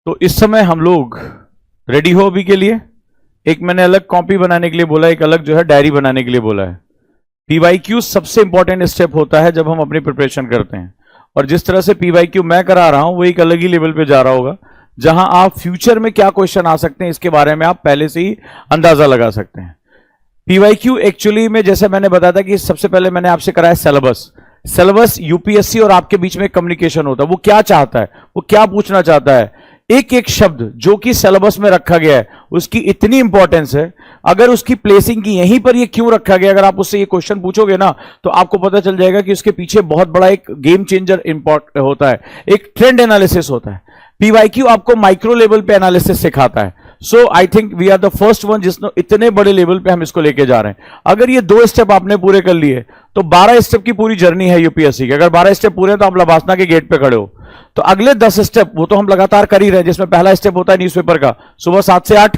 तो इस समय हम लोग रेडी हो अभी के लिए। एक मैंने अलग कॉपी बनाने के लिए बोला, एक अलग जो है डायरी बनाने के लिए बोला है। पीवाईक्यू सबसे इंपॉर्टेंट स्टेप होता है जब हम अपनी प्रिपरेशन करते हैं, और जिस तरह से पीवाईक्यू मैं करा रहा हूं वो एक अलग ही लेवल पे जा रहा होगा, जहां आप फ्यूचर में क्या क्वेश्चन आ सकते हैं इसके बारे में आप पहले से ही अंदाजा लगा सकते हैं। पीवाईक्यू एक्चुअली में जैसे मैंने बताया था कि सबसे पहले मैंने आपसे कराया सिलेबस यूपीएससी और आपके बीच में कम्युनिकेशन होता है। वो क्या चाहता है, वो क्या पूछना चाहता है, एक एक शब्द जो कि सिलेबस में रखा गया है उसकी इतनी इंपॉर्टेंस है। अगर उसकी प्लेसिंग की यहीं पर ये क्यों रखा गया, अगर आप उससे ये क्वेश्चन पूछोगे ना तो आपको पता चल जाएगा कि उसके पीछे बहुत बड़ा एक गेम चेंजर इंपॉर्टेंट होता है, एक ट्रेंड एनालिसिस होता है। पीवाईक्यू आपको माइक्रो लेवल पे एनालिसिस सिखाता है। So I think we are the first one जिसने इतने बड़े लेवल पे हम इसको लेके जा रहे हैं। अगर ये 2 स्टेप आपने पूरे कर लिए तो 12 स्टेप की पूरी जर्नी है यूपीएससी की। अगर 12 स्टेप पूरे हैं तो आप लबासना के गेट पे खड़े हो। तो अगले 10 स्टेप वो तो हम लगातार कर ही रहे हैं, जिसमें पहला स्टेप होता है न्यूज़पेपर का, सुबह 7 से 8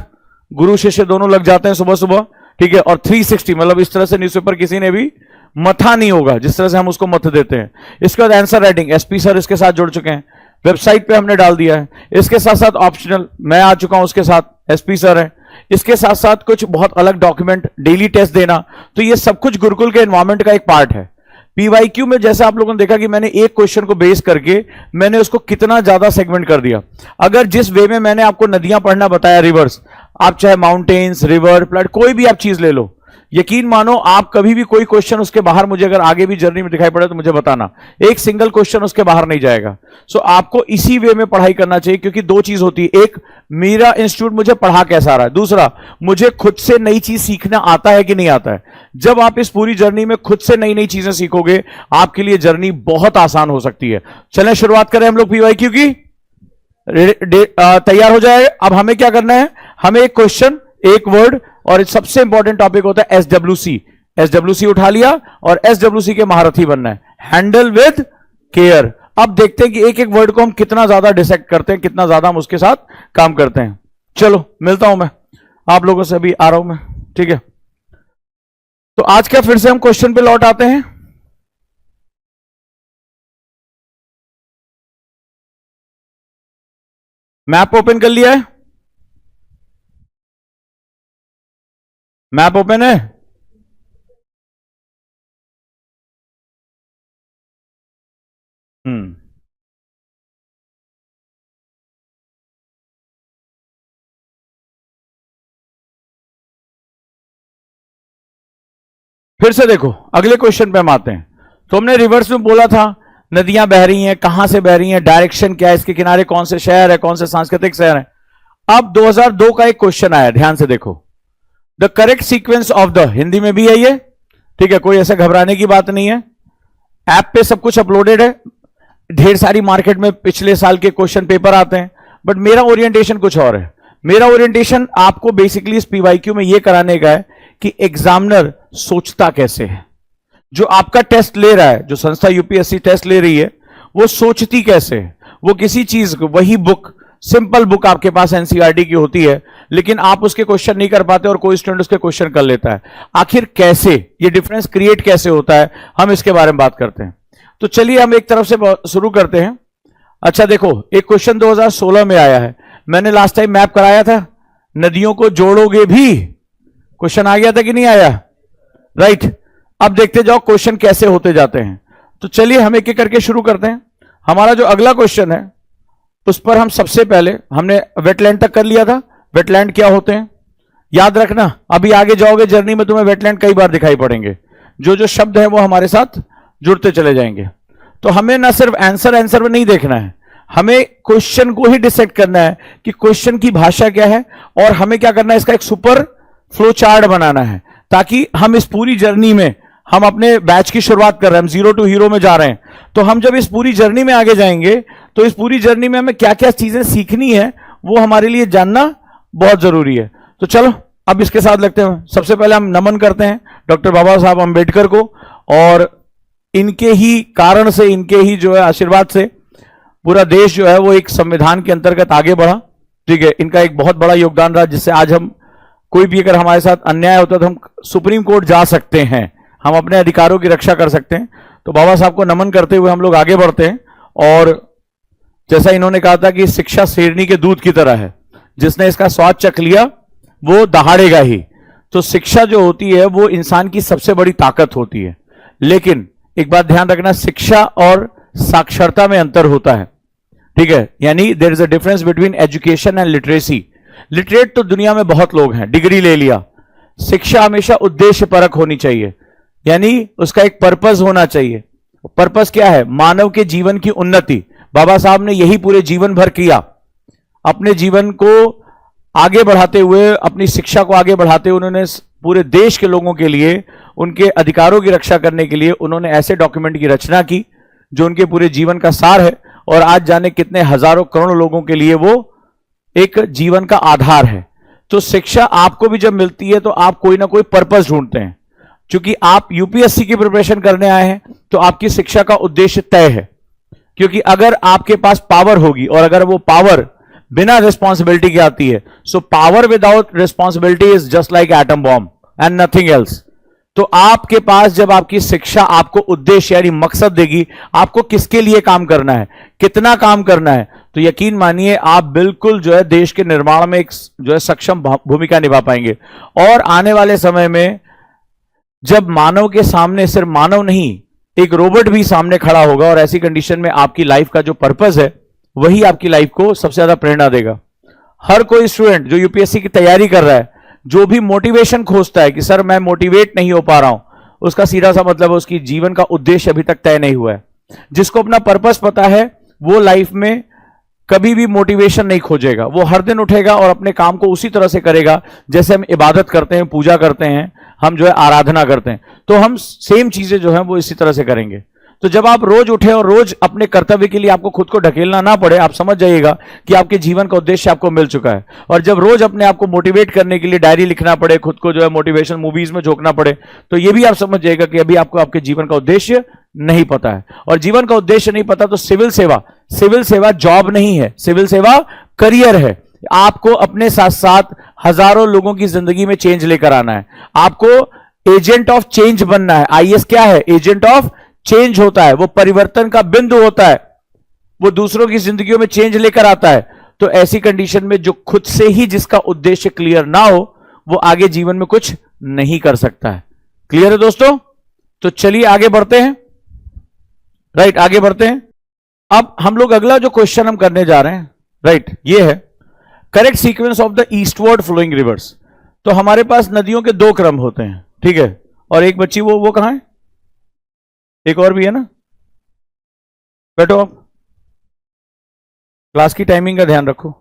गुरु शिष्य दोनों लग जाते हैं सुबह सुबह, ठीक है। और 360 मतलब इस तरह से न्यूज़पेपर किसी ने भी मथा नहीं होगा जिस तरह से हम उसको मथ देते हैं। इसके बाद आंसर राइटिंग, एसपी सर इसके साथ जुड़ चुके हैं, वेबसाइट पे हमने डाल दिया है। इसके साथ साथ ऑप्शनल मैं आ चुका हूं, उसके साथ एसपी सर है। इसके साथ साथ कुछ बहुत अलग डॉक्यूमेंट, डेली टेस्ट देना, तो ये सब कुछ गुरुकुल के एनवायरमेंट का एक पार्ट है। पीवाईक्यू में जैसा आप लोगों ने देखा कि मैंने एक क्वेश्चन को बेस करके मैंने उसको कितना ज्यादा सेगमेंट कर दिया। अगर जिस वे में मैंने आपको नदियां पढ़ना बताया, रिवर्स, आप चाहे माउंटेन्स, रिवर, फ्लड, कोई भी आप चीज ले लो, यकीन मानो आप कभी भी कोई क्वेश्चन उसके बाहर मुझे अगर आगे भी जर्नी में दिखाई पड़े तो मुझे बताना, एक सिंगल क्वेश्चन उसके बाहर नहीं जाएगा। सो आपको इसी वे में पढ़ाई करना चाहिए, क्योंकि 2 चीज होती है, एक मेरा इंस्टीट्यूट मुझे पढ़ा कैसा रहा है, दूसरा मुझे खुद से नई चीज सीखना आता है कि नहीं आता है। जब आप इस पूरी जर्नी में खुद से नई नई चीजें सीखोगे आपके लिए जर्नी बहुत आसान हो सकती है। चलें शुरुआत करें हम लोग पीवाईक्यू की। तैयार हो जाए। अब हमें क्या करना है, हमें एक क्वेश्चन, एक वर्ड, और सबसे इंपॉर्टेंट टॉपिक होता है एसडब्ल्यूसी। एसडब्ल्यूसी उठा लिया और एसडब्ल्यूसी के महारथी बनना है, हैंडल विद केयर। अब देखते हैं कि एक एक वर्ड को हम कितना ज्यादा डिसेक्ट करते हैं, कितना ज्यादा हम उसके साथ काम करते हैं। चलो मिलता हूं मैं आप लोगों से, अभी आ रहा हूं मैं, ठीक है। तो आज क्या फिर से हम क्वेश्चन पे लौट आते हैं। मैप ओपन कर लिया है, मैप ओपन है। फिर से देखो, अगले क्वेश्चन पे हम आते हैं। तो हमने रिवर्स में बोला था नदियां बह रही हैं, कहां से बह रही हैं, डायरेक्शन क्या है, इसके किनारे कौन से शहर है, कौन से सांस्कृतिक शहर है। अब 2002 का एक क्वेश्चन आया, ध्यान से देखो, the correct sequence of the, Hindi में भी है ये, ठीक है, कोई ऐसा घबराने की बात नहीं है। ऐप पे सब कुछ अपलोडेड है, ढेर सारी मार्केट में पिछले साल के क्वेश्चन पेपर आते हैं, बट मेरा ओरिएंटेशन कुछ और है। मेरा ओरिएंटेशन आपको बेसिकली इस पीवाईक्यू में यह कराने का है कि एग्जामिनर सोचता कैसे है, जो आपका टेस्ट ले रहा है, जो संस्था यूपीएससी टेस्ट ले रही है, वो सोचती कैसे है। वो किसी चीज को, वही बुक, सिंपल बुक आपके पास एनसीईआरटी की होती है, लेकिन आप उसके क्वेश्चन नहीं कर पाते और कोई स्टूडेंट उसके क्वेश्चन कर लेता है। आखिर कैसे ये डिफरेंस क्रिएट कैसे होता है, हम इसके बारे में बात करते हैं। तो चलिए हम एक तरफ से शुरू करते हैं। अच्छा देखो, एक क्वेश्चन 2016 में आया है, मैंने लास्ट टाइम मैप कराया था, नदियों को जोड़ोगे भी, क्वेश्चन आ गया था कि नहीं आया, राइट। अब देखते जाओ क्वेश्चन कैसे होते जाते हैं। तो चलिए हम एक एक करके शुरू करते हैं। हमारा जो अगला क्वेश्चन है उस पर हम सबसे पहले, हमने वेटलैंड तक कर लिया था। वेटलैंड क्या होते हैं याद रखना, अभी आगे जाओगे जर्नी में तुम्हें वेटलैंड कई बार दिखाई पड़ेंगे, जो जो शब्द है वो हमारे साथ जुड़ते चले जाएंगे। तो हमें ना सिर्फ आंसर में नहीं देखना है, हमें क्वेश्चन को ही डिसाइड करना है कि क्वेश्चन की भाषा क्या है, और हमें क्या करना है, इसका एक सुपर फ्लो चार्ट बनाना है, ताकि हम इस पूरी जर्नी में, हम अपने बैच की शुरुआत कर रहे हैं, हम 0 to हीरो में जा रहे हैं, तो हम जब इस पूरी जर्नी में आगे जाएंगे तो इस पूरी जर्नी में हमें क्या क्या चीजें सीखनी है वो हमारे लिए जानना बहुत जरूरी है। तो चलो अब इसके साथ लगते हैं। सबसे पहले हम नमन करते हैं डॉक्टर बाबा साहब अंबेडकर को, और इनके ही कारण से, इनके ही जो है आशीर्वाद से पूरा देश जो है वो एक संविधान के अंतर्गत आगे बढ़ा, ठीक है। इनका एक बहुत बड़ा योगदान रहा, जिससे आज हम, कोई भी अगर हमारे साथ अन्याय होता है तो हम सुप्रीम कोर्ट जा सकते हैं, हम अपने अधिकारों की रक्षा कर सकते हैं। तो बाबा साहब को नमन करते हुए हम लोग आगे बढ़ते हैं। और जैसा इन्होंने कहा था कि शिक्षा शेरनी के दूध की तरह है, जिसने इसका स्वाद चख लिया वो दहाड़ेगा ही। तो शिक्षा जो होती है वो इंसान की सबसे बड़ी ताकत होती है। लेकिन एक बात ध्यान रखना, शिक्षा और साक्षरता में अंतर होता है, ठीक है। यानी there is a difference between education and literacy. Literate तो दुनिया में बहुत लोग हैं, डिग्री ले लिया। शिक्षा हमेशा उद्देश्य परक होनी चाहिए, यानी उसका एक पर्पस होना चाहिए। पर्पस क्या है? मानव के जीवन की उन्नति। बाबा साहब ने यही पूरे जीवन भर किया। अपने जीवन को आगे बढ़ाते हुए, अपनी शिक्षा को आगे बढ़ाते हुए, उन्होंने पूरे देश के लोगों के लिए, उनके अधिकारों की रक्षा करने के लिए उन्होंने ऐसे डॉक्यूमेंट की रचना की जो उनके पूरे जीवन का सार है। और आज जाने कितने हजारों करोड़ों लोगों के लिए वो एक जीवन का आधार है। तो शिक्षा आपको भी जब मिलती है तो आप कोई ना कोई पर्पस ढूंढते हैं। क्योंकि आप यूपीएससी की प्रिपरेशन करने आए हैं तो आपकी शिक्षा का उद्देश्य तय है। क्योंकि अगर आपके पास पावर होगी और अगर वो पावर बिना रिस्पॉन्सिबिलिटी के आती है, so power without responsibility is just like atom bomb and nothing else. तो आपके पास जब आपकी शिक्षा आपको उद्देश्य यानी मकसद देगी, आपको किसके लिए काम करना है, कितना काम करना है, तो यकीन मानिए आप बिल्कुल जो है देश के निर्माण में एक जो है सक्षम भूमिका निभा पाएंगे। और आने वाले समय में जब मानव के सामने सिर्फ मानव नहीं, एक रोबोट भी सामने खड़ा होगा, और ऐसी कंडीशन में आपकी लाइफ का जो पर्पस है वही आपकी लाइफ को सबसे ज्यादा प्रेरणा देगा। हर कोई स्टूडेंट जो यूपीएससी की तैयारी कर रहा है, जो भी मोटिवेशन खोजता है कि सर मैं मोटिवेट नहीं हो पा रहा हूं, उसका सीधा सा मतलब है उसकी जीवन का उद्देश्य अभी तक तय नहीं हुआ है। जिसको अपना पर्पस पता है वो लाइफ में कभी भी मोटिवेशन नहीं खोजेगा। वो हर दिन उठेगा और अपने काम को उसी तरह से करेगा जैसे हम इबादत करते हैं, पूजा करते हैं, हम जो है आराधना करते हैं, तो हम सेम चीजें जो है वो इसी तरह से करेंगे। तो जब आप रोज उठे और रोज अपने कर्तव्य के लिए आपको खुद को ढकेलना ना पड़े, आप समझ जाइएगा कि आपके जीवन का उद्देश्य आपको मिल चुका है। और जब रोज अपने आप को मोटिवेट करने के लिए डायरी लिखना पड़े, खुद को जो है मोटिवेशन मूवीज में झोंकना पड़े, तो ये भी आप समझ जाइएगा कि अभी आपको आपके जीवन का उद्देश्य नहीं पता है। और जीवन का उद्देश्य नहीं पता तो सिविल सेवा जॉब नहीं है, सिविल सेवा करियर है। आपको अपने साथ साथ हजारों लोगों की जिंदगी में चेंज लेकर आना है। आपको एजेंट ऑफ चेंज बनना है। आईएएस क्या है? एजेंट ऑफ चेंज होता है, वो परिवर्तन का बिंदु होता है, वो दूसरों की जिंदगियों में चेंज लेकर आता है। तो ऐसी कंडीशन में जो खुद से ही जिसका उद्देश्य क्लियर ना हो, वो आगे जीवन में कुछ नहीं कर सकता है। क्लियर है दोस्तों? तो चलिए आगे बढ़ते हैं। राइट, आगे बढ़ते हैं। अब हम लोग अगला जो क्वेश्चन हम करने जा रहे हैं, राइट, ये है correct sequence of the eastward flowing rivers. तो हमारे पास नदियों के दो क्रम होते हैं, ठीक है। और एक बच्ची वो कहां है? एक और भी है ना, बैठो आप, क्लास की टाइमिंग का ध्यान रखो।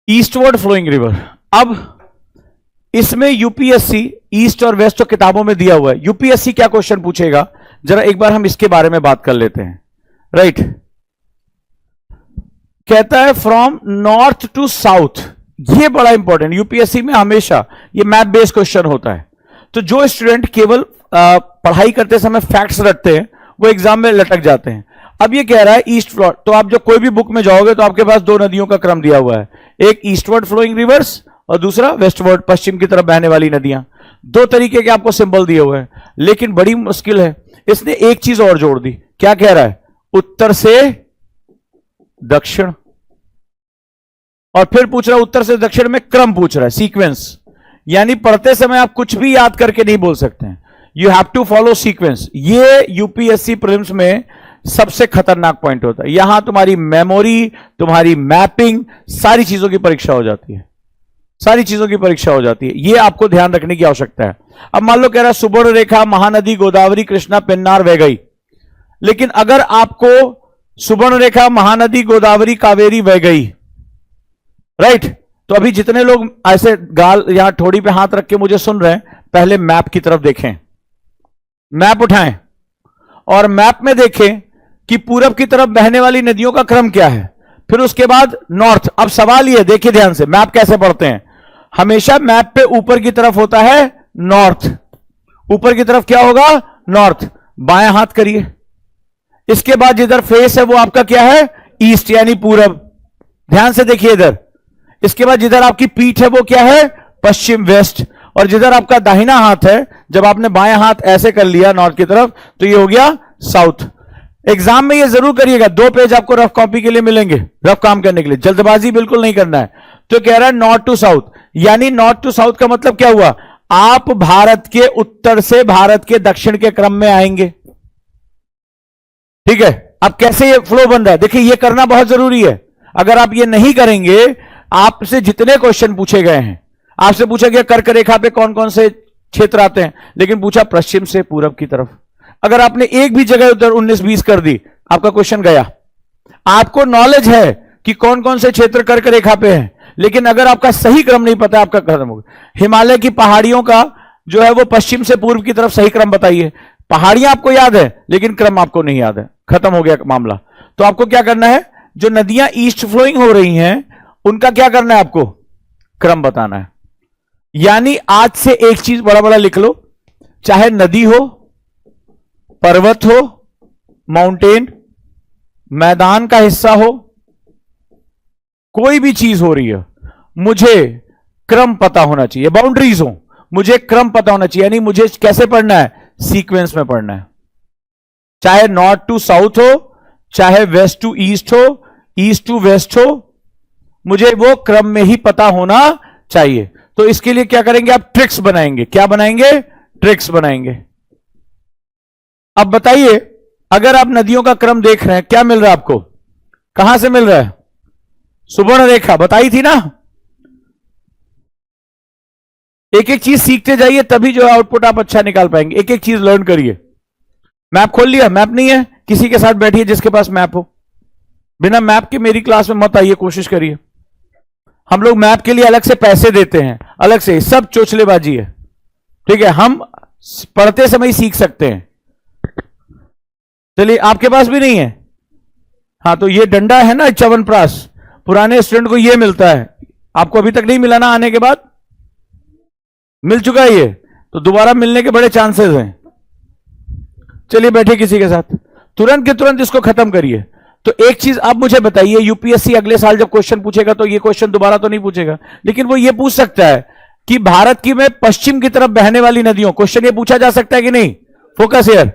Eastward flowing river. अब इसमें यूपीएससी ईस्ट और वेस्ट तो किताबों में दिया हुआ है, यूपीएससी क्या क्वेश्चन पूछेगा जरा एक बार हम इसके बारे में बात कर लेते हैं। राइट, कहता है फ्रॉम नॉर्थ टू साउथ। ये बड़ा इंपॉर्टेंट, यूपीएससी में हमेशा ये मैप बेस्ड क्वेश्चन होता है। तो जो स्टूडेंट केवल पढ़ाई करते समय फैक्ट्स रखते हैं वो एग्जाम में लटक जाते हैं। अब ये कह रहा है ईस्ट फ्लो, तो आप जो कोई भी बुक में जाओगे तो आपके पास दो नदियों का क्रम दिया हुआ है, एक ईस्टवर्ड फ्लोइंग रिवर्स और दूसरा वेस्टवर्ड, पश्चिम की तरफ बहने वाली नदियां। दो तरीके के आपको सिंबल दिए हुए हैं, लेकिन बड़ी मुश्किल है, इसने एक चीज और जोड़ दी। क्या कह रहा है? उत्तर से दक्षिण। और फिर पूछ रहा है उत्तर से दक्षिण में क्रम पूछ रहा है, सीक्वेंस। यानी पढ़ते समय आप कुछ भी याद करके नहीं बोल सकते हैं, you have to follow sequence. ये यूपीएससी प्रीलिम्स में सबसे खतरनाक पॉइंट होता है। यहां तुम्हारी मेमोरी, तुम्हारी मैपिंग, सारी चीजों की परीक्षा हो जाती है, सारी चीजों की परीक्षा हो जाती है। ये आपको ध्यान रखने की आवश्यकता है। अब मान लो कह रहा है सुवर्ण रेखा महानदी गोदावरी कृष्णा पेन्नार बह गई, लेकिन अगर आपको सुवर्ण रेखा महानदी गोदावरी कावेरी बह गई, राइट, तो अभी जितने लोग ऐसे गाल यहां ठोड़ी पे हाथ रख के मुझे सुन रहे हैं, पहले मैप की तरफ देखें, मैप उठाएं और मैप में देखें कि पूरब की तरफ बहने वाली नदियों का क्रम क्या है, फिर उसके बाद नॉर्थ। अब सवाल ये देखिए ध्यान से, मैप कैसे पढ़ते हैं। हमेशा मैप पे ऊपर की तरफ होता है नॉर्थ, ऊपर की तरफ क्या होगा? नॉर्थ। बाएं हाथ करिए, इसके बाद जिधर फेस है वो आपका क्या है? ईस्ट यानी पूरब। ध्यान से देखिए इधर। इसके बाद जिधर आपकी पीठ है वो क्या है? पश्चिम, वेस्ट। और जिधर आपका दाहिना हाथ है, जब आपने बाएं हाथ ऐसे कर लिया नॉर्थ की तरफ, तो ये हो गया साउथ। एग्जाम में ये जरूर करिएगा, 2 पेज आपको रफ कॉपी के लिए मिलेंगे, रफ काम करने के लिए, जल्दबाजी बिल्कुल नहीं करना है। तो कह रहा है नॉर्थ टू साउथ, यानी नॉर्थ टू साउथ का मतलब क्या हुआ, आप भारत के उत्तर से भारत के दक्षिण के क्रम में आएंगे। ठीक है, अब कैसे ये फ्लो बन रहा है, देखिए ये करना बहुत जरूरी है। अगर आप ये नहीं करेंगे, आपसे जितने क्वेश्चन पूछे गए हैं, आपसे पूछा गया कर्क रेखा पे कौन कौन से क्षेत्र आते हैं, लेकिन पूछा पश्चिम से पूरब की तरफ। अगर आपने एक भी जगह उधर 19-20 कर दी, आपका क्वेश्चन गया। आपको नॉलेज है कि कौन कौन से क्षेत्र कर्क रेखा पे हैं, लेकिन अगर आपका सही क्रम नहीं पता, आपका खत्म होगा। हिमालय की पहाड़ियों का जो है वो पश्चिम से पूर्व की तरफ सही क्रम बताइए। पहाड़ियां आपको याद है, लेकिन क्रम आपको नहीं याद है, खत्म हो गया मामला। तो आपको क्या करना है, जो नदियां ईस्ट फ्लोइंग हो रही हैं, उनका क्या करना है, आपको क्रम बताना है। यानी आज से एक चीज बड़ा बड़ा लिख लो, चाहे नदी हो, पर्वत हो, माउंटेन, मैदान का हिस्सा हो, कोई भी चीज हो रही है, मुझे क्रम पता होना चाहिए। बाउंड्रीज हो, मुझे क्रम पता होना चाहिए, यानी मुझे कैसे पढ़ना है, सीक्वेंस में पढ़ना है। चाहे नॉर्थ टू साउथ हो, चाहे वेस्ट टू ईस्ट हो, ईस्ट टू वेस्ट हो, मुझे वो क्रम में ही पता होना चाहिए। तो इसके लिए क्या करेंगे, आप ट्रिक्स बनाएंगे। क्या बनाएंगे, ट्रिक्स बनाएंगे। अब बताइए, अगर आप नदियों का क्रम देख रहे हैं, क्या मिल रहा है आपको, कहां से मिल रहा है, सुवर्ण रेखा बताई थी ना। एक एक चीज सीखते जाइए, तभी जो आउटपुट आप अच्छा निकाल पाएंगे। एक एक चीज लर्न करिए। मैप खोल लिया, मैप नहीं है, किसी के साथ बैठिए जिसके पास मैप हो। बिना मैप के मेरी क्लास में मत आइए, कोशिश करिए। हम लोग मैप के लिए अलग से पैसे देते हैं, अलग से, सब चोचलेबाजी है। ठीक है, हम पढ़ते समय ही सीख सकते हैं। चलिए, आपके पास भी नहीं है, हाँ, तो ये डंडा है ना च्यवनप्राश, पुराने स्टूडेंट को ये मिलता है, आपको अभी तक नहीं मिला ना, आने के बाद मिल चुका है ये, तो दोबारा मिलने के बड़े चांसेस हैं। चलिए बैठिए किसी के साथ, तुरंत के तुरंत इसको खत्म करिए। तो एक चीज आप मुझे बताइए, यूपीएससी अगले साल जब क्वेश्चन पूछेगा, तो ये क्वेश्चन दोबारा तो नहीं पूछेगा, लेकिन वो ये पूछ सकता है कि भारत की में पश्चिम की तरफ बहने वाली नदियों, क्वेश्चन ये पूछा जा सकता है कि नहीं, फोकस हियर।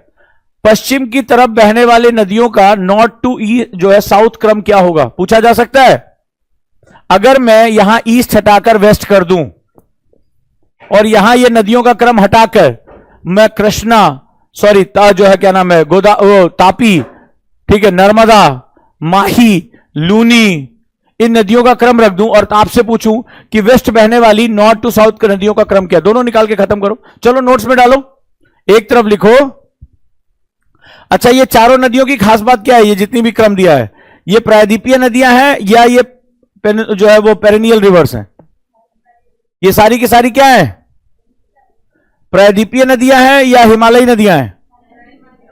पश्चिम की तरफ बहने वाली नदियों का नॉर्थ टू ईस्ट जो है साउथ क्रम क्या होगा, पूछा जा सकता है। अगर मैं यहां ईस्ट हटाकर वेस्ट कर दूं, और यहां ये नदियों का क्रम हटाकर मैं कृष्णा, सॉरी जो है क्या नाम है, तापी, ठीक है, नर्मदा, माही, लूनी, इन नदियों का क्रम रख दूं, और आपसे पूछूं कि वेस्ट बहने वाली नॉर्थ टू साउथ की नदियों का क्रम क्या, दोनों निकाल के खत्म करो। चलो नोट्स में डालो, एक तरफ लिखो। अच्छा, ये चारों नदियों की खास बात क्या है, ये जितनी भी क्रम दिया है, ये प्रायद्वीपीय नदियां हैं या ये जो है वो पेरेनियल रिवर्स हैं, ये सारी की सारी क्या है, प्रायद्वीपीय नदियां हैं या हिमालयी नदियां हैं,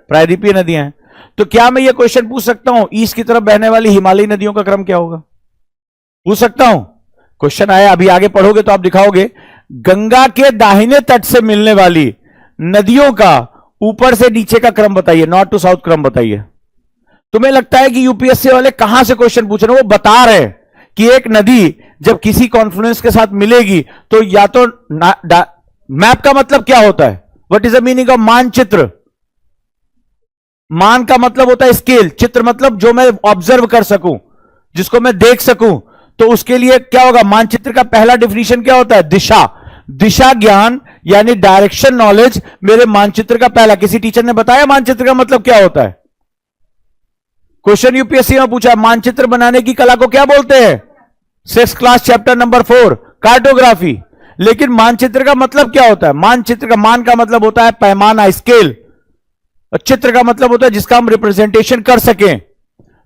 प्रायद्वीपीय नदियां हैं। तो क्या मैं ये क्वेश्चन पूछ सकता हूं, ईस्ट की तरफ बहने वाली हिमालयी नदियों का क्रम क्या होगा, पूछ सकता हूं। क्वेश्चन आया, अभी आगे पढ़ोगे तो आप दिखाओगे, गंगा के दाहिने तट से मिलने वाली नदियों का ऊपर से नीचे का क्रम बताइए, नॉर्थ टू साउथ क्रम बताइए। तुम्हें लगता है कि यूपीएससी वाले कहां से क्वेश्चन पूछ रहे हैं, वो बता रहे हैं कि एक नदी जब किसी कॉन्फ्लुएंस के साथ मिलेगी, तो या तो मैप का मतलब क्या होता है, what is the meaning of मानचित्र। मान का मतलब होता है स्केल, चित्र मतलब जो मैं ऑब्जर्व कर सकूं, जिसको मैं देख सकूं। तो उसके लिए क्या होगा, मानचित्र का पहला डिफिनीशन क्या होता है, दिशा। दिशा ज्ञान यानी डायरेक्शन नॉलेज मेरे मानचित्र का पहला, किसी टीचर ने बताया मानचित्र का मतलब क्या होता है, क्वेश्चन यूपीएससी में पूछा, मानचित्र बनाने की कला को क्या बोलते हैं, 6th class chapter number 4 cartography. लेकिन मानचित्र का मतलब क्या होता है, मानचित्र का मान का मतलब होता है पैमाना, स्केल। चित्र का मतलब होता है जिसका हम रिप्रेजेंटेशन कर सकें।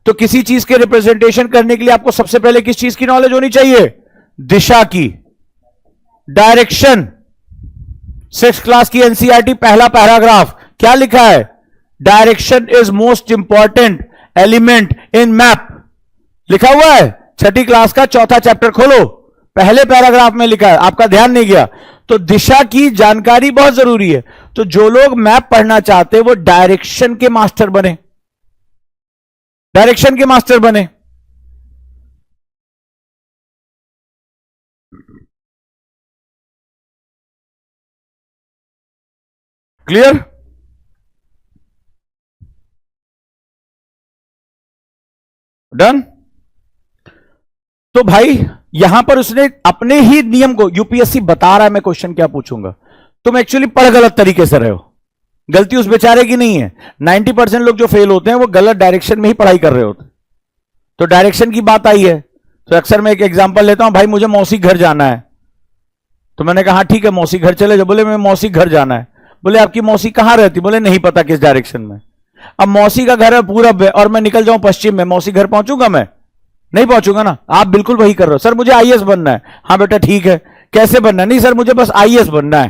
तो किसी चीज के रिप्रेजेंटेशन करने के लिए आपको सबसे पहले किस चीज की नॉलेज होनी चाहिए, दिशा की, डायरेक्शन। 6th क्लास की एनसीईआरटी पहला पैराग्राफ क्या लिखा है, direction is most important element in map, लिखा हुआ है। 6ठी क्लास का 4था चैप्टर खोलो, पहले पैराग्राफ में लिखा है, आपका ध्यान नहीं गया। तो दिशा की जानकारी बहुत जरूरी है। तो जो लोग मैप पढ़ना चाहते हैं वो डायरेक्शन के मास्टर बने, डायरेक्शन के मास्टर बने। क्लियर। डन। तो भाई यहां पर उसने अपने ही नियम को, यूपीएससी बता रहा है मैं क्वेश्चन क्या पूछूंगा, तुम एक्चुअली पढ़ गलत तरीके से रहे हो। गलती उस बेचारे की नहीं है। 90% लोग जो फेल होते हैं वो गलत डायरेक्शन में ही पढ़ाई कर रहे होते हैं। तो डायरेक्शन की बात आई है तो अक्सर मैं एक एग्जांपल लेता हूं, भाई मुझे मौसी घर जाना है। तो मैंने कहा ठीक है मौसी घर चले जाओ। बोले मैं मौसी घर जाना है। बोले आपकी मौसी कहां रहती? बोले नहीं पता किस डायरेक्शन में। अब मौसी का घर है पूरब में और मैं निकल जाऊं पश्चिम में, मौसी घर पहुंचूंगा? मैं नहीं पहुंचूंगा ना। आप बिल्कुल वही कर रहे हो। सर मुझे आईएएस बनना है। हाँ बेटा ठीक है, कैसे बनना है? नहीं सर मुझे बस आईएएस बनना है।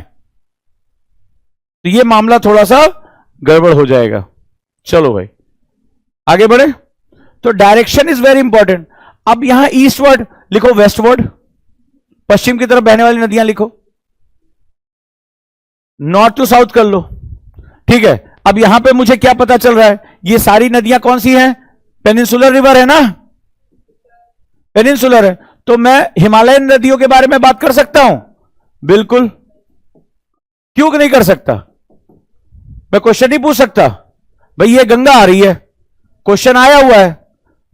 तो ये मामला थोड़ा सा गड़बड़ हो जाएगा। चलो भाई आगे बढ़े। तो डायरेक्शन इज वेरी इंपॉर्टेंट। अब यहां ईस्टवर्ड लिखो, वेस्टवर्ड पश्चिम की तरफ बहने वाली नदियां लिखो, नॉर्थ टू साउथ कर लो। ठीक है, अब यहां पे मुझे क्या पता चल रहा है, ये सारी नदियां कौन सी हैं? पेनिनसुलर रिवर है ना, पेनिनसुलर है। तो मैं हिमालयन नदियों के बारे में बात कर सकता हूं? बिल्कुल। क्यों नहीं कर सकता? मैं क्वेश्चन नहीं पूछ सकता भाई ये गंगा आ रही है, क्वेश्चन आया हुआ है।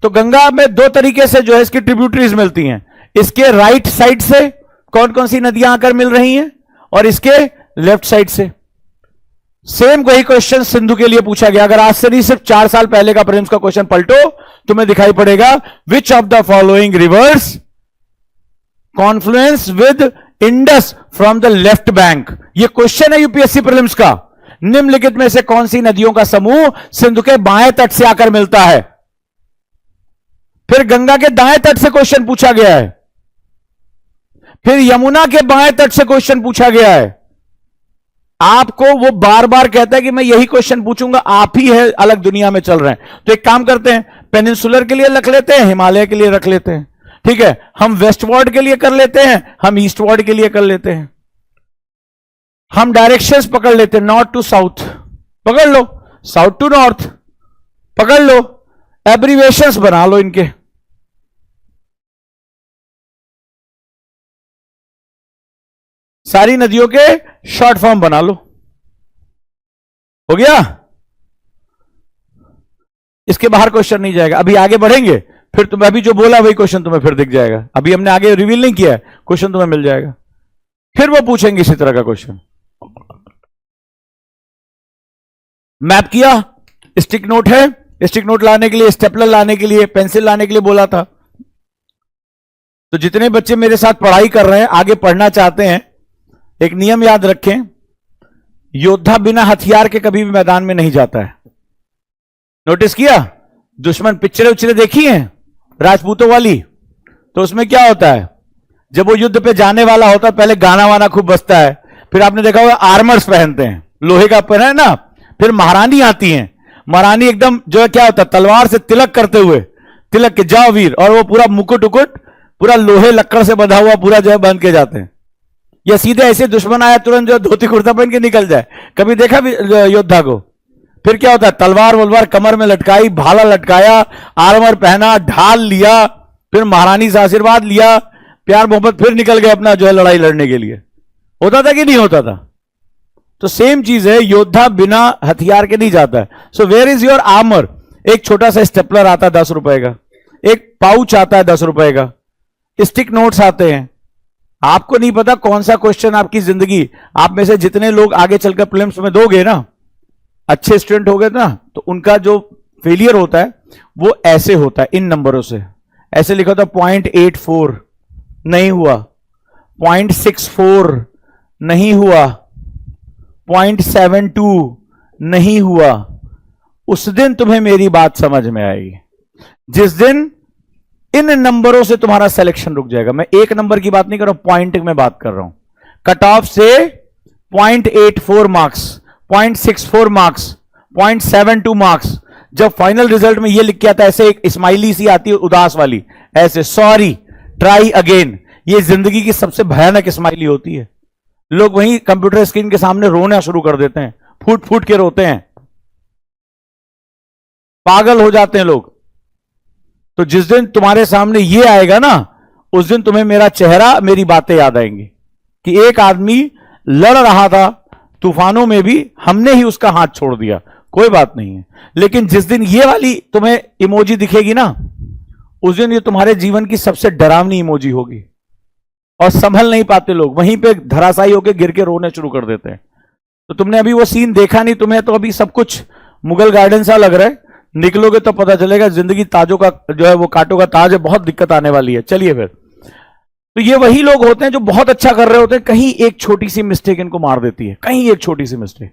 तो गंगा में दो तरीके से जो है इसकी ट्रिब्यूटरीज मिलती हैं। इसके राइट साइड से कौन कौन सी नदियां आकर मिल रही हैं और इसके लेफ्ट साइड से। सेम वही क्वेश्चन सिंधु के लिए पूछा गया। अगर आज से नहीं सिर्फ 4 साल पहले का प्रीलिम्स का क्वेश्चन पलटो तुम्हें दिखाई पड़ेगा, which of the following rivers Confluence with Indus from the left bank. यह क्वेश्चन है यूपीएससी प्रीलिम्स का। निम्नलिखित में से कौन सी नदियों का समूह सिंधु के बाएं तट से आकर मिलता है? फिर गंगा के दाएं तट से क्वेश्चन पूछा गया है, फिर यमुना के बाएं तट से क्वेश्चन पूछा गया है। आपको वो बार बार कहता है कि मैं यही क्वेश्चन पूछूंगा, आप ही है अलग दुनिया में चल रहे हैं। तो एक काम करते हैं, पेनिनसुलर के लिए रख लेते हैं, हिमालय के लिए रख लेते हैं। ठीक है, हम वेस्टवर्ड के लिए कर लेते हैं, हम ईस्टवर्ड के लिए कर लेते हैं। हम डायरेक्शंस पकड़ लेते हैं, नॉर्थ टू साउथ पकड़ लो, साउथ टू नॉर्थ पकड़ लो, एब्रीवेशंस बना लो इनके। सारी नदियों के शॉर्ट फॉर्म बना लो। हो गया? इसके बाहर क्वेश्चन नहीं जाएगा। अभी आगे बढ़ेंगे फिर तुम्हें अभी जो बोला वही क्वेश्चन तुम्हें फिर दिख जाएगा। अभी हमने आगे रिवील नहीं किया है, क्वेश्चन तुम्हें मिल जाएगा। फिर वो पूछेंगे इसी तरह का क्वेश्चन। मैप किया, स्टिक नोट है, स्टिक नोट लाने के लिए, स्टेपलर लाने के लिए, पेंसिल लाने के लिए बोला था। तो जितने बच्चे मेरे साथ पढ़ाई कर रहे हैं, आगे पढ़ना चाहते हैं, एक नियम याद रखें, योद्धा बिना हथियार के कभी भी मैदान में नहीं जाता है। नोटिस किया? दुश्मन पिक्चरें उच्चरें देखी हैं राजपूतों वाली? तो उसमें क्या होता है, जब वो युद्ध पे जाने वाला होता है पहले गाना वाना खूब बजता है, फिर आपने देखा होगा आर्मर्स पहनते हैं, लोहे का पहना है ना। फिर महारानी आती हैं, महारानी एकदम जो है क्या होता है, तलवार से तिलक करते हुए, तिलक के जाओ वीर, और वो पूरा मुकुट उकुट पूरा लोहे लक्कड़ से बंधा हुआ पूरा जो है बांध के जाते हैं। या सीधे ऐसे दुश्मन आया तुरंत जो धोती कुर्ता पहन के निकल जाए, कभी देखा भी योद्धा को? फिर क्या होता है, तलवार वलवार कमर में लटकाई, भाला लटकाया, आर्मर पहना, ढाल लिया, फिर महारानी से आशीर्वाद लिया, प्यार मोहब्बत, फिर निकल गए अपना जो है लड़ाई लड़ने के लिए। होता था कि नहीं होता था? तो सेम चीज है, योद्धा बिना हथियार के नहीं जाता है। So where is your armour? एक छोटा सा स्टेपलर आता है 10 रुपए का, एक पाउच आता है 10 रुपए का, स्टिक नोट्स आते हैं। आपको नहीं पता कौन सा क्वेश्चन आपकी जिंदगी, आप में से जितने लोग आगे चलकर प्रीलिम्स में दोगे ना, अच्छे स्टूडेंट हो गए ना, तो उनका जो फेलियर होता है वो ऐसे होता है, इन नंबरों से। ऐसे लिखा था 0.84 नहीं हुआ, 0.64 नहीं हुआ, 0.72 नहीं हुआ। उस दिन तुम्हें मेरी बात समझ में आएगी, जिस दिन इन नंबरों से तुम्हारा सिलेक्शन रुक जाएगा। मैं एक नंबर की बात नहीं कर रहा हूं, पॉइंट में बात कर रहा हूं। कट ऑफ से 0.84 मार्क्स, 0.64 मार्क्स, 0.72 मार्क्स। जब फाइनल रिजल्ट में ये लिख के आता है, ऐसे एक स्माइली सी आती है उदास वाली, ऐसे सॉरी ट्राई अगेन, ये जिंदगी की सबसे भयानक स्माइली होती है। लोग वहीं कंप्यूटर स्क्रीन के सामने रोना शुरू कर देते हैं, फूट फूट के रोते हैं, पागल हो जाते हैं लोग। तो जिस दिन तुम्हारे सामने ये आएगा ना, उस दिन तुम्हें मेरा चेहरा, मेरी बातें याद आएंगी कि एक आदमी लड़ रहा था तूफानों में भी, हमने ही उसका हाथ छोड़ दिया, कोई बात नहीं है। लेकिन जिस दिन ये वाली तुम्हें इमोजी दिखेगी ना, उस दिन ये तुम्हारे जीवन की सबसे डरावनी इमोजी होगी और संभल नहीं पाते लोग, वहीं पे धराशायी होकर गिर के रोने शुरू कर देते हैं। तो तुमने अभी वो सीन देखा नहीं, तुम्हें तो अभी सब कुछ मुगल गार्डन सा लग रहा है, निकलोगे तो पता चलेगा जिंदगी ताजों का जो है वो कांटों का ताज है, बहुत दिक्कत आने वाली है। चलिए फिर, तो ये वही लोग होते हैं जो बहुत अच्छा कर रहे होते हैं, कहीं एक छोटी सी मिस्टेक इनको मार देती है, कहीं एक छोटी सी मिस्टेक,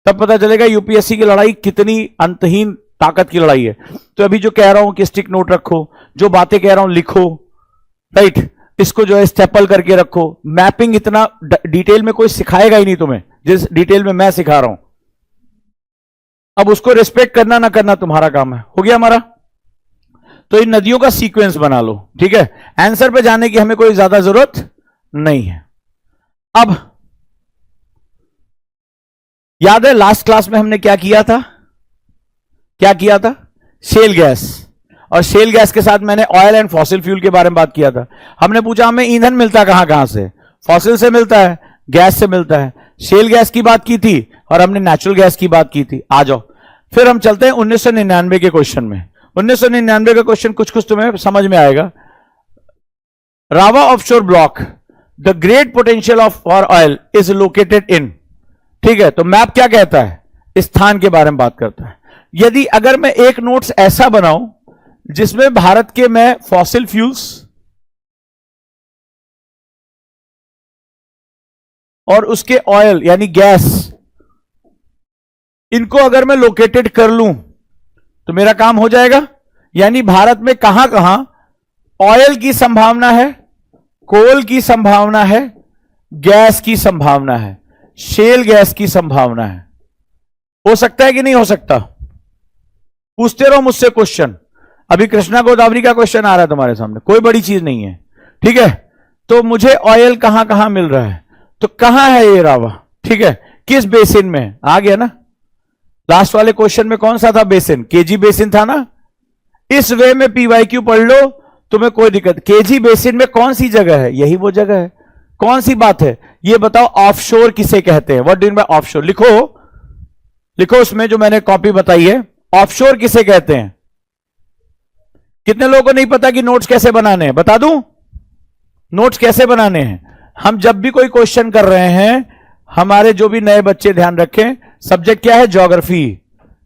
तब पता चलेगा यूपीएससी की लड़ाई कितनी अंतहीन ताकत की लड़ाई है। तो अभी जो कह रहा हूं कि स्टिक नोट रखो, जो बातें कह रहा हूं लिखो, राइट, इसको जो है स्टेपल करके रखो। मैपिंग इतना डिटेल में कोई सिखाएगा ही नहीं तुम्हें जिस डिटेल में मैं सिखा रहा हूं। अब उसको रिस्पेक्ट करना ना करना तुम्हारा काम है। हो गया हमारा? तो इन नदियों का सीक्वेंस बना लो, ठीक है। आंसर पे जाने की हमें कोई ज्यादा जरूरत नहीं है। अब याद है लास्ट क्लास में हमने क्या किया था? क्या किया था? शेल गैस, और शेल गैस के साथ मैंने ऑयल एंड फॉसिल फ्यूल के बारे में बात किया था। हमने पूछा हमें ईंधन मिलता कहां कहां से? फॉसिल से मिलता है, गैस से मिलता है। शेल गैस की बात की थी और हमने नेचुरल गैस की बात की थी। आ जाओ फिर हम चलते हैं 1999 के क्वेश्चन में। 1999 का क्वेश्चन कुछ कुछ तुम्हें समझ में आएगा। Ravva offshore block, the great potential of for oil is located in, ठीक है। तो मैप क्या कहता है? स्थान के बारे में बात करता है। यदि अगर मैं एक नोट्स ऐसा बनाऊं जिसमें भारत के मैं फॉसिल फ्यूल्स और उसके ऑयल यानी गैस, इनको अगर मैं लोकेटेड कर लूं तो मेरा काम हो जाएगा। यानी भारत में कहां कहां ऑयल की संभावना है, कोल की संभावना है, गैस की संभावना है, शेल गैस की संभावना है। हो सकता है कि नहीं हो सकता? पूछते रहो मुझसे क्वेश्चन। अभी कृष्णा गोदावरी का क्वेश्चन आ रहा है तुम्हारे सामने, कोई बड़ी चीज नहीं है, ठीक है। तो मुझे ऑयल कहां कहां मिल रहा है, तो कहां है ये रावा, ठीक है, किस बेसिन में? आ गया ना? लास्ट वाले क्वेश्चन में कौन सा था बेसिन? केजी बेसिन था ना। इस वे में पीवाईक्यू पढ़ लो, तुम्हें कोई दिक्कत। केजी बेसिन में कौन सी जगह है? यही वो जगह है। कौन सी बात है ये बताओ? ऑफशोर किसे कहते हैं? What do mean by offshore? लिखो, लिखो उसमें जो मैंने कॉपी बताई है, ऑफशोर किसे कहते हैं? कितने लोगों को नहीं पता कि नोट्स कैसे बनाने हैं? बता दूं नोट्स कैसे बनाने हैं। हम जब भी कोई क्वेश्चन कर रहे हैं, हमारे जो भी नए बच्चे ध्यान रखें, सब्जेक्ट क्या है? ज्योग्राफी।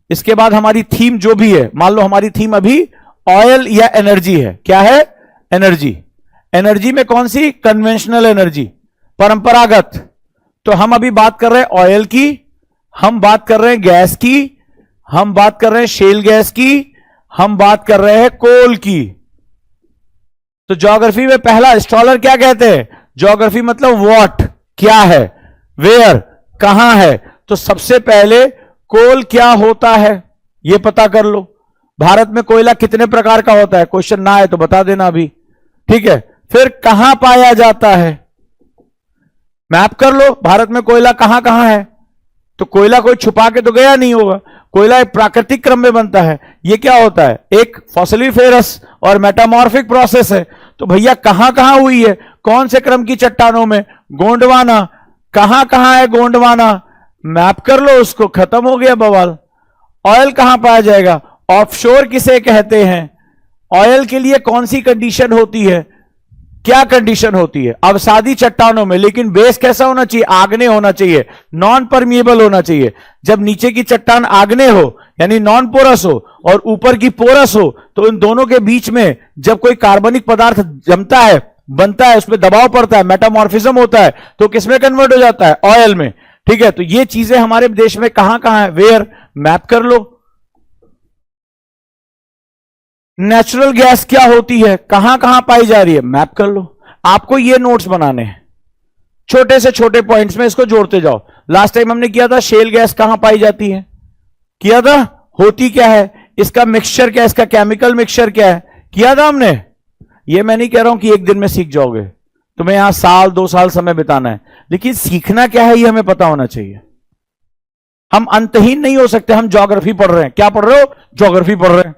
इसके बाद हमारी थीम जो भी है, मान लो हमारी थीम अभी ऑयल या एनर्जी है। क्या है? एनर्जी। एनर्जी में कौन सी? कन्वेंशनल एनर्जी, परंपरागत। तो हम अभी बात कर रहे हैं ऑयल की, हम बात कर रहे हैं गैस की, हम बात कर रहे हैं शेल गैस की, हम बात कर रहे हैं कोल की। तो ज्योग्राफी में पहला स्कॉलर क्या कहते हैं? ज्योग्राफी मतलब व्हाट, क्या है, वेयर, कहां है। तो सबसे पहले कोल क्या होता है यह पता कर लो। भारत में कोयला कितने प्रकार का होता है? क्वेश्चन ना है तो बता देना अभी, ठीक है। फिर कहां पाया जाता है? मैप कर लो भारत में कोयला कहां कहां है। तो कोयला कोई छुपा के तो गया नहीं होगा, कोयला एक प्राकृतिक क्रम में बनता है। ये क्या होता है? एक फॉसिलिफेरस और मेटामॉर्फिक प्रोसेस है। तो भैया कहां कहां हुई है? कौन से क्रम की चट्टानों में? गोंडवाना। कहां कहां है गोंडवाना? मैप कर लो उसको, खत्म हो गया बवाल। ऑयल कहां पाया जाएगा? ऑफशोर किसे कहते हैं? ऑयल के लिए कौन सी कंडीशन होती है? क्या कंडीशन होती है? अवसादी चट्टानों में। लेकिन बेस कैसा होना चाहिए? आग्नेय होना चाहिए, नॉन परमिएबल होना चाहिए। जब नीचे की चट्टान आग्नेय हो यानी नॉन पोरस हो और ऊपर की पोरस हो, तो इन दोनों के बीच में जब कोई कार्बनिक पदार्थ जमता है, बनता है, उसमें दबाव पड़ता है, मेटामॉर्फिज्म होता है, तो किसमें कन्वर्ट हो जाता है? ऑयल में, ठीक है। तो ये चीजें हमारे देश में कहां कहां है? वेयर, मैप कर लो। नेचुरल गैस क्या होती है? कहां कहां पाई जा रही है? मैप कर लो। आपको ये नोट्स बनाने हैं, छोटे से छोटे पॉइंट्स में इसको जोड़ते जाओ। लास्ट टाइम हमने किया था शेल गैस कहां पाई जाती है, किया था। होती क्या है, इसका मिक्सचर क्या है, इसका केमिकल मिक्सचर क्या है, किया था हमने। ये मैं नहीं कह रहा हूं कि एक दिन में सीख जाओगे, तुम्हें यहां साल 2 साल समय बिताना है, लेकिन सीखना क्या है ये हमें पता होना चाहिए। हम अंतहीन नहीं हो सकते। हम ज्योग्राफी पढ़ रहे हैं। क्या पढ़ रहे हो? ज्योग्राफी पढ़ रहे हैं।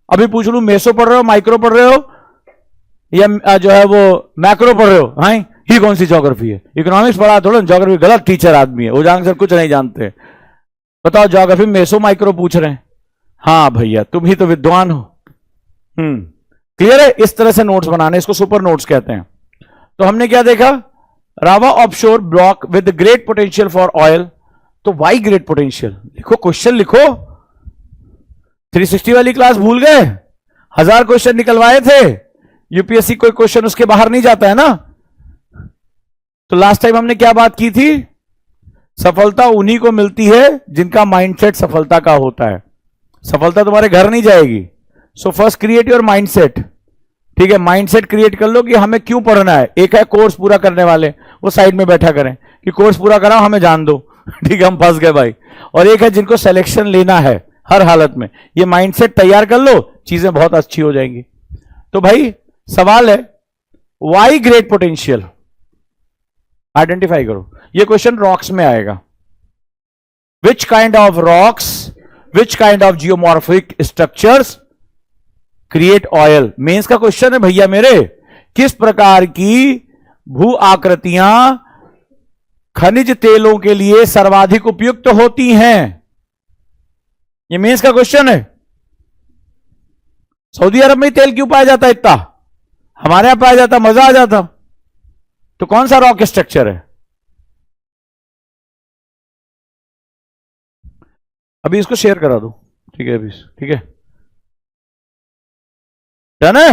अभी पूछ लूं मेसो पढ़ रहे हो, माइक्रो पढ़ रहे हो, या जो है वो मैक्रो पढ़ रहे हो? हाँ, ये कौन सी ज्योग्राफी है? इकोनॉमिक्स पढ़ा थोड़ा, ज्योग्राफी गलत टीचर आदमी है, उजांग सर कुछ नहीं जानते। बताओ ज्योग्राफी मेसो माइक्रो पूछ रहे हैं? हाँ भैया तुम ही तो विद्वान हो। क्लियर है? इस तरह से नोट्स बनाने, इसको सुपर नोट्स कहते हैं। तो हमने क्या देखा? Ravva offshore block with great potential for oil. तो वाई ग्रेट पोटेंशियल? लिखो, क्वेश्चन लिखो। 360 वाली क्लास भूल गए? 1000 क्वेश्चन निकलवाए थे। यूपीएससी कोई क्वेश्चन उसके बाहर नहीं जाता है ना। तो लास्ट टाइम हमने क्या बात की थी? सफलता उन्हीं को मिलती है जिनका माइंडसेट सफलता का होता है। सफलता तुम्हारे घर नहीं जाएगी। So first create your mindset. ठीक है, माइंडसेट क्रिएट कर लो कि हमें क्यों पढ़ना है। एक है कोर्स पूरा करने वाले, वो साइड में बैठा करें कि कोर्स पूरा कराओ, हमें जान दो। ठीक है, हम फंस गए भाई। और एक है जिनको सिलेक्शन लेना है हर हालत में। ये माइंडसेट तैयार कर लो, चीजें बहुत अच्छी हो जाएंगी। तो भाई सवाल है, वाई ग्रेट पोटेंशियल? आइडेंटिफाई करो। ये क्वेश्चन रॉक्स में आएगा। Which kind of rocks, which kind of geomorphic structures create oil? Mains का क्वेश्चन है भैया मेरे। किस प्रकार की भू आकृतियां खनिज तेलों के लिए सर्वाधिक उपयुक्त होती हैं? ये मेंस का क्वेश्चन है। सऊदी अरब में तेल क्यों पाया जाता है इतना? हमारे यहां पाया जाता, मजा आ जाता। तो कौन सा रॉक स्ट्रक्चर है? अभी इसको शेयर करा दो। ठीक है, अभी ठीक है, डन है,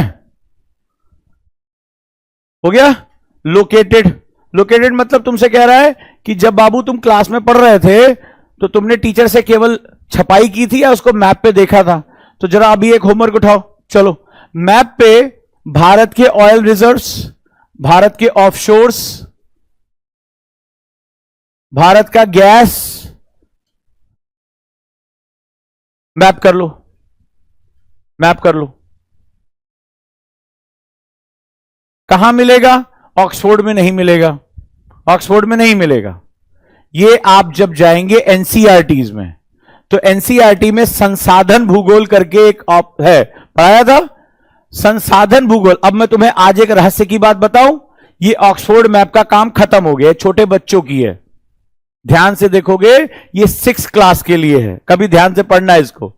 हो गया। लोकेटेड, लोकेटेड मतलब तुमसे कह रहा है कि जब बाबू तुम क्लास में पढ़ रहे थे तो तुमने टीचर से केवल छपाई की थी या उसको मैप पे देखा था? तो जरा अभी एक होमवर्क उठाओ, चलो। मैप पे भारत के ऑयल रिजर्व्स, भारत के ऑफशोर्स, भारत का गैस मैप कर लो, मैप कर लो। कहां मिलेगा? ऑक्सफोर्ड में नहीं मिलेगा, ऑक्सफोर्ड में नहीं मिलेगा। ये आप जब जाएंगे एनसीईआरटीज में, तो एनसीईआरटी में संसाधन भूगोल करके एक है, पढ़ाया था संसाधन भूगोल। अब मैं तुम्हें आज एक रहस्य की बात बताऊं, ये ऑक्सफोर्ड मैप का काम खत्म हो गया, छोटे बच्चों की है। ध्यान से देखोगे, ये 6 क्लास के लिए है, कभी ध्यान से पढ़ना है इसको।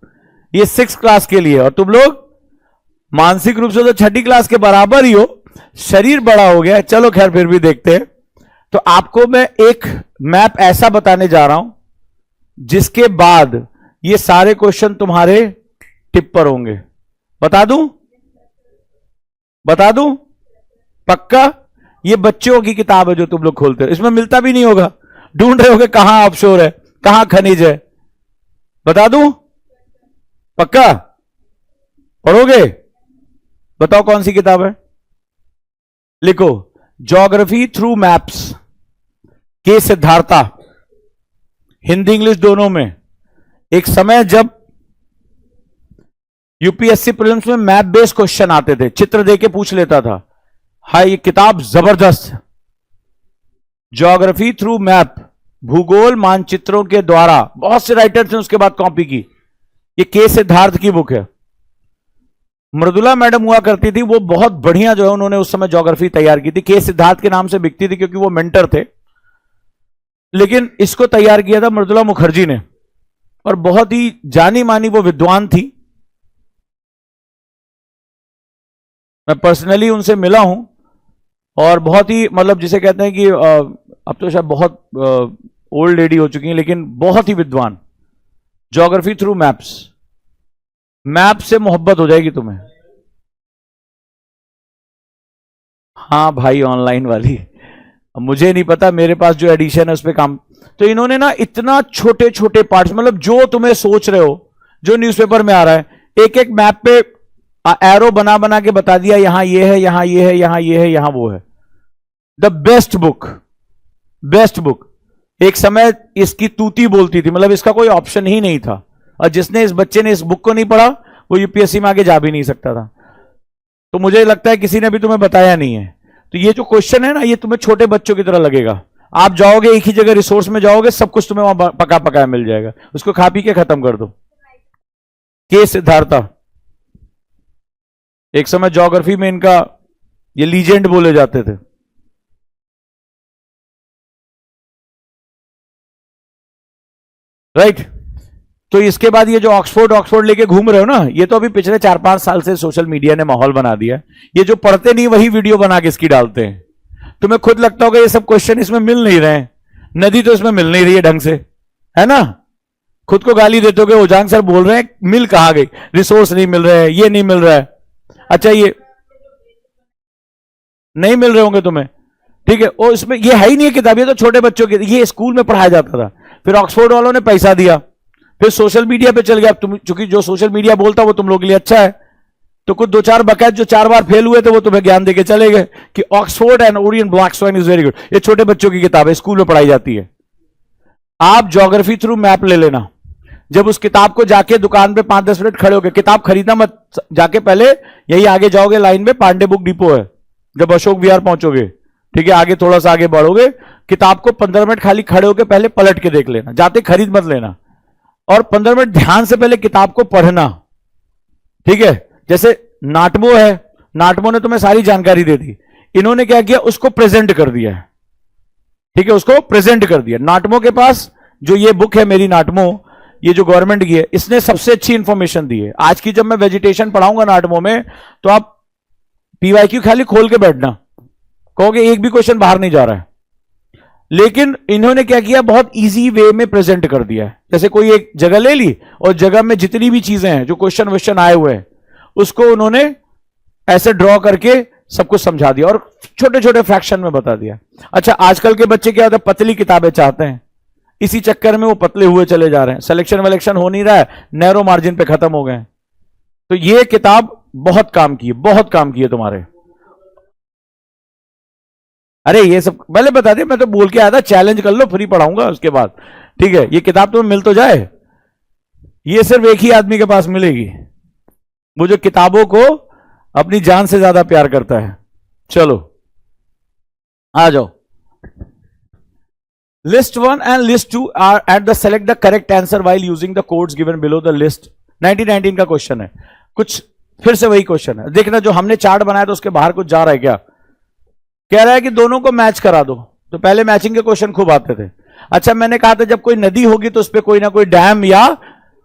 ये 6 क्लास के लिए, और तुम लोग मानसिक रूप से तो 6ठी क्लास के बराबर ही हो, शरीर बड़ा हो गया। चलो खैर, फिर भी देखते हैं। तो आपको मैं एक मैप ऐसा बताने जा रहा हूं जिसके बाद ये सारे क्वेश्चन तुम्हारे टिप पर होंगे। बता दूं? बता दूं? पक्का? ये बच्चों की किताब है जो तुम लोग खोलते हो, इसमें मिलता भी नहीं होगा। ढूंढ रहे होगे कहां ऑफशोर है, कहां खनिज है। बता दूं? पक्का? पढ़ोगे? बताओ कौन सी किताब है? लिखो, ज्योग्राफी थ्रू मैप्स, के सिद्धार्था, हिंदी इंग्लिश दोनों में। एक समय जब यूपीएससी प्रीलिम्स में मैप बेस्ड क्वेश्चन आते थे, चित्र देके पूछ लेता था। हाय, ये किताब जबरदस्त, ज्योग्राफी थ्रू मैप, भूगोल मानचित्रों के द्वारा। बहुत से राइटर्स ने उसके बाद कॉपी की। ये के सिद्धार्थ की बुक है। मृदुला मैडम हुआ करती थी, वो बहुत बढ़िया जो है उन्होंने उस समय ज्योग्राफी तैयार की थी। के सिद्धार्थ के नाम से बिकती थी क्योंकि वो मेंटर थे, लेकिन इसको तैयार किया था मृदुला मुखर्जी ने, और बहुत ही जानी मानी वो विद्वान थी। मैं पर्सनली उनसे मिला हूं, और बहुत ही मतलब जिसे कहते हैं कि अब तो शायद बहुत ओल्ड लेडी हो चुकी हैं, लेकिन बहुत ही विद्वान। ज्योग्राफी थ्रू मैप्स, मैप से मोहब्बत हो जाएगी तुम्हें। हाँ भाई, ऑनलाइन वाली मुझे नहीं पता, मेरे पास जो एडिशन है उस पर काम। तो इन्होंने ना इतना छोटे छोटे पार्ट्स, मतलब जो तुम्हें सोच रहे हो, जो न्यूज़पेपर में आ रहा है, एक एक मैप पे एरो बना बना के बता दिया, यहां ये है, यहां ये है, यहां ये है, यहां वो है। The best book, best book. एक समय इसकी तूती बोलती थी, मतलब इसका कोई ऑप्शन ही नहीं था। और जिसने, इस बच्चे ने इस बुक को नहीं पढ़ा, वो यूपीएससी में आगे जा भी नहीं सकता था। तो मुझे लगता है किसी ने भी तुम्हें बताया नहीं है। तो ये जो क्वेश्चन है ना, ये तुम्हें छोटे बच्चों की तरह लगेगा। आप जाओगे एक ही जगह रिसोर्स में जाओगे, सब कुछ तुम्हें वहां पका पकाया मिल जाएगा, उसको खा पी के खत्म कर दो। के सिद्धार्था, एक समय ज्योग्राफी में इनका ये लीजेंड बोले जाते थे। राइट? तो इसके बाद ये जो ऑक्सफोर्ड ऑक्सफोर्ड लेके घूम रहे हो ना, ये तो अभी पिछले 4-5 साल से सोशल मीडिया ने माहौल बना दिया है। ये जो पढ़ते नहीं वही वीडियो बना के इसकी डालते हैं। तुम्हें खुद लगता होगा ये सब क्वेश्चन इसमें मिल नहीं रहे हैं, नदी तो इसमें मिल नहीं रही है ढंग से, है ना। खुद को गाली देते हो, ओजांग सर बोल रहे हैं मिल कहां गई, रिसोर्स नहीं मिल रहे हैं, ये नहीं मिल रहा है। अच्छा ये नहीं मिल रहे होंगे तुम्हें, ठीक है। और इसमें ये है ही नहीं है किताब, ये तो छोटे बच्चों की, ये स्कूल में पढ़ाया जाता था। फिर ऑक्सफोर्ड वालों ने पैसा दिया, फिर सोशल मीडिया पे चल गया। तुम चूंकि जो सोशल मीडिया बोलता वो तुम लोग के लिए अच्छा है, तो कुछ 2-4 बकैत जो 4 बार फेल हुए थे वो तुम्हें ज्ञान देके चले गए कि Oxford and Orient black swine is very good. ये छोटे बच्चों की किताब है, स्कूल में पढ़ाई जाती है। आप ज्योग्राफी थ्रू मैप ले लेना, जब उस किताब को जाके दुकान पे 5-10 मिनट खड़े होगे, किताब खरीदना मत, जाके पहले यही आगे जाओगे लाइन में, पांडे बुक डिपो है, जब अशोक विहार पहुंचोगे, ठीक है, आगे थोड़ा सा आगे बढ़ोगे, किताब को 15 मिनट खाली खड़े होकर पहले पलट के देख लेना, जाते खरीद मत लेना, और 15 मिनट ध्यान से पहले किताब को पढ़ना, ठीक है। जैसे नाटमो है, नाटमो ने तुम्हें सारी जानकारी दे दी, इन्होंने क्या किया, उसको प्रेजेंट कर दिया है, ठीक है, उसको प्रेजेंट कर दिया। नाटमो के पास जो ये बुक है मेरी नाटमो, ये जो गवर्नमेंट की है, इसने सबसे अच्छी इंफॉर्मेशन दी है। आज की जब मैं वेजिटेशन पढ़ाऊंगा नाटमो में, तो आप पीवाईक्यू खाली खोल के बैठना, कहोगे एक भी क्वेश्चन बाहर नहीं जा रहा है। लेकिन इन्होंने क्या किया, बहुत इजी वे में प्रेजेंट कर दिया है। जैसे कोई एक जगह ले ली और जगह में जितनी भी चीजें हैं जो क्वेश्चन आए हुए हैं, उसको उन्होंने ऐसे ड्रॉ करके सब कुछ समझा दिया और छोटे छोटे फ्रैक्शन में बता दिया। अच्छा, आजकल के बच्चे क्या होता है, पतली किताबें चाहते हैं, इसी चक्कर में वो पतले हुए चले जा रहे हैं, सिलेक्शन वलेक्शन हो नहीं रहा है, नैरो मार्जिन पे खत्म हो गए। तो ये किताब बहुत काम की है, बहुत काम की है तुम्हारे। अरे ये सब पहले बता दे, मैं तो बोल के आया था चैलेंज कर लो, फ्री पढ़ाऊंगा उसके बाद, ठीक है। ये किताब तुम्हें मिल तो जाए, ये सिर्फ एक ही आदमी के पास मिलेगी, वो जो किताबों को अपनी जान से ज्यादा प्यार करता है। चलो आ जाओ। List 1 and list 2 are at the select the correct answer while using the codes given below the list. 1919 का क्वेश्चन है, कुछ फिर से वही क्वेश्चन है। देखना जो हमने चार्ट बनाया था उसके बाहर कुछ जा रहा है क्या, कह रहा है कि दोनों को मैच करा दो। तो पहले मैचिंग के क्वेश्चन खूब आते थे। अच्छा, मैंने कहा था जब कोई नदी होगी तो उस पर कोई ना कोई डैम या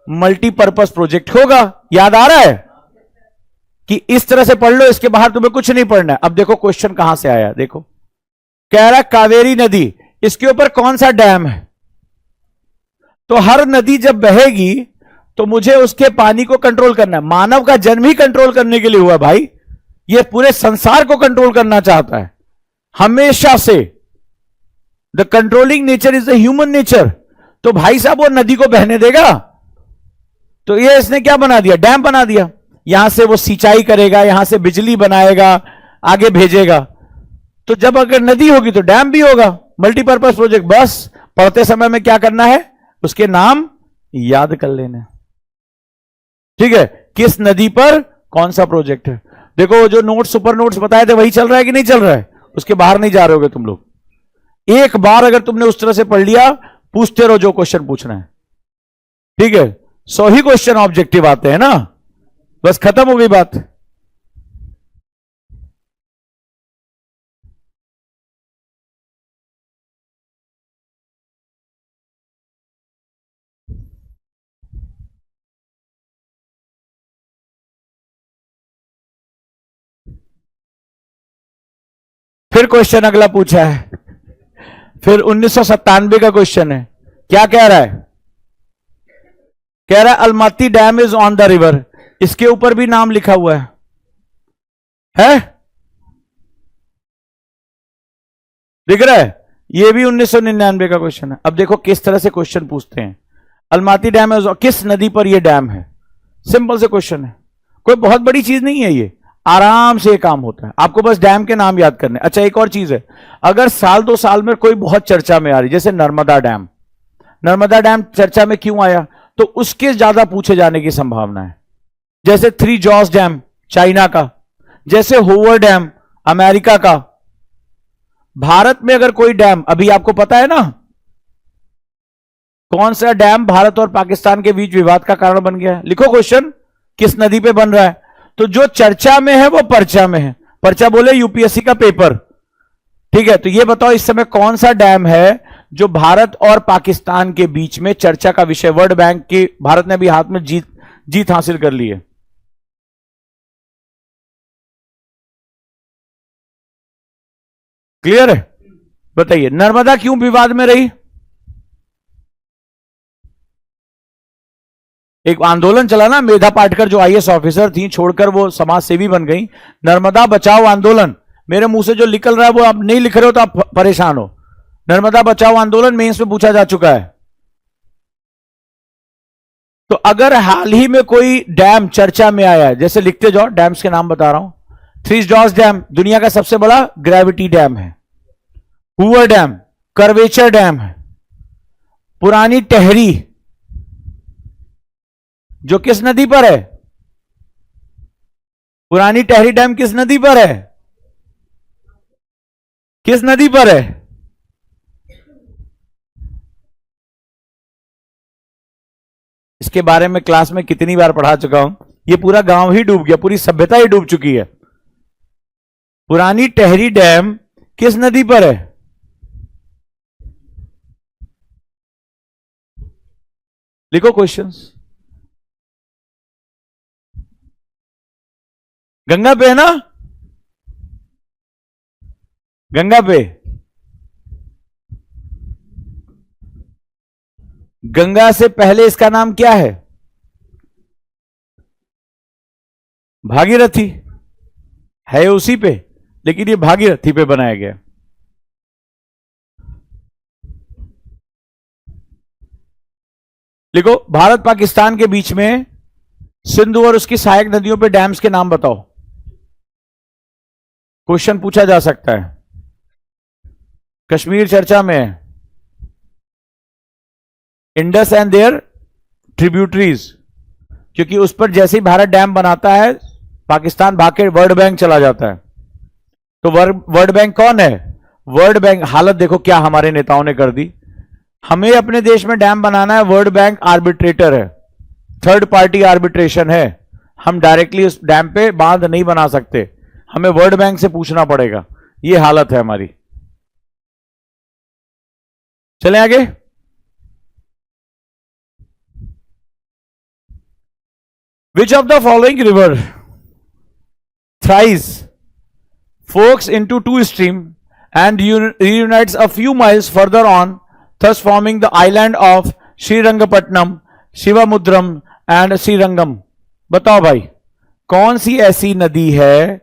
मल्टीपर्पज प्रोजेक्ट होगा, याद आ रहा है कि इस तरह से पढ़ लो, इसके बाहर तुम्हें कुछ नहीं पढ़ना है। अब देखो क्वेश्चन कहां से आया, देखो कह रहा है कावेरी नदी, इसके ऊपर कौन सा डैम है। तो हर नदी जब बहेगी तो मुझे उसके पानी को कंट्रोल करना है। मानव का जन्म ही कंट्रोल करने के लिए हुआ भाई, ये पूरे संसार को कंट्रोल करना चाहता है हमेशा से। The controlling nature is the human nature. तो भाई साहब वो नदी को बहने देगा, तो ये इसने क्या बना दिया, डैम बना दिया। यहां से वो सिंचाई करेगा, यहां से बिजली बनाएगा, आगे भेजेगा। तो जब अगर नदी होगी तो डैम भी होगा, मल्टीपर्पज प्रोजेक्ट। बस पढ़ते समय में क्या करना है, उसके नाम याद कर लेना, ठीक है, किस नदी पर कौन सा प्रोजेक्ट है। देखो जो नोट्स सुपर नोट्स बताए थे वही चल रहा है कि नहीं चल रहा है, उसके बाहर नहीं जा रहे होगे तुम लोग। एक बार अगर तुमने उस तरह से पढ़ लिया, पूछते रहो जो क्वेश्चन पूछना है, ठीक है। 100 ही क्वेश्चन ऑब्जेक्टिव आते हैं ना, बस खत्म हो गई बात। फिर क्वेश्चन अगला पूछा है, फिर 1997 का क्वेश्चन है। क्या कह रहा है, कह रहा है Almaty dam is on the river. इसके ऊपर भी नाम लिखा हुआ है? दिख रहा है? ये भी 1999 का क्वेश्चन है। अब देखो किस तरह से क्वेश्चन पूछते हैं। अलमाती डैम है, किस नदी पर ये डैम है? सिंपल से क्वेश्चन है, कोई बहुत बड़ी चीज नहीं है, ये आराम से काम होता है। आपको बस डैम के नाम याद करने। अच्छा एक और चीज है, अगर साल 2 साल में कोई बहुत चर्चा में आ रही, जैसे नर्मदा डैम, नर्मदा डैम चर्चा में क्यों आया, तो उसके ज्यादा पूछे जाने की संभावना है। जैसे 3 जॉर्ज डैम चाइना का, जैसे होवर डैम अमेरिका का। भारत में अगर कोई डैम, अभी आपको पता है ना कौन सा डैम भारत और पाकिस्तान के बीच विवाद का कारण बन गया है? लिखो क्वेश्चन, किस नदी पे बन रहा है। तो जो चर्चा में है वो पर्चा में है। पर्चा बोले यूपीएससी का पेपर, ठीक है, तो ये बताओ इस समय कौन सा डैम है जो भारत और पाकिस्तान के बीच में चर्चा का विषय, वर्ल्ड बैंक की भारत ने भी हाथ में जीत हासिल कर ली है। क्लियर है? बताइए, नर्मदा क्यों विवाद में रही? एक आंदोलन चला ना, मेधा पाटकर जो आईएएस ऑफिसर थी छोड़कर वो समाज सेवी बन गई। नर्मदा बचाओ आंदोलन, मेरे मुंह से जो निकल रहा है वो आप नहीं लिख रहे हो तो आप परेशान हो। नर्मदा बचाओ आंदोलन मेंस में पूछा जा चुका है। तो अगर हाल ही में कोई डैम चर्चा में आया है, जैसे लिखते जाओ, डैम्स के नाम बता रहा हूं। थ्री जॉर्ज डैम दुनिया का सबसे बड़ा ग्रेविटी डैम है। हूवर डैम, करवेचर डैम है। पुरानी टहरी जो किस नदी पर है? पुरानी टहरी डैम किस नदी पर है? किस नदी पर है? इसके बारे में क्लास में कितनी बार पढ़ा चुका हूं। ये पूरा गांव ही डूब गया, पूरी सभ्यता ही डूब चुकी है। पुरानी टहरी डैम किस नदी पर है? लिखो क्वेश्चंस। गंगा पे है ना? गंगा पे। गंगा से पहले इसका नाम क्या है? भागीरथी है उसी पे, लेकिन ये भागीरथी पे बनाया गया। लिखो, भारत पाकिस्तान के बीच में सिंधु और उसकी सहायक नदियों पे डैम्स के नाम बताओ। क्वेश्चन पूछा जा सकता है। कश्मीर चर्चा में है। इंडस एंड देयर ट्रिब्यूटरीज, क्योंकि उस पर जैसे ही भारत डैम बनाता है पाकिस्तान भाग के वर्ल्ड बैंक चला जाता है। तो वर्ल्ड बैंक कौन है? वर्ल्ड बैंक, हालत देखो क्या हमारे नेताओं ने कर दी। हमें अपने देश में डैम बनाना है, वर्ल्ड बैंक आर्बिट्रेटर है, थर्ड पार्टी आर्बिट्रेशन है। हम डायरेक्टली उस डैम पे बांध नहीं बना सकते, हमें वर्ल्ड बैंक से पूछना पड़ेगा। ये हालत है हमारी। चलें आगे। Which of the following river thrice forks into two streams and reunites a few miles further on, thus forming the island of Srirangapatnam, Shivamudram and Srirangam? बताओ भाई, कौन सी ऐसी नदी है?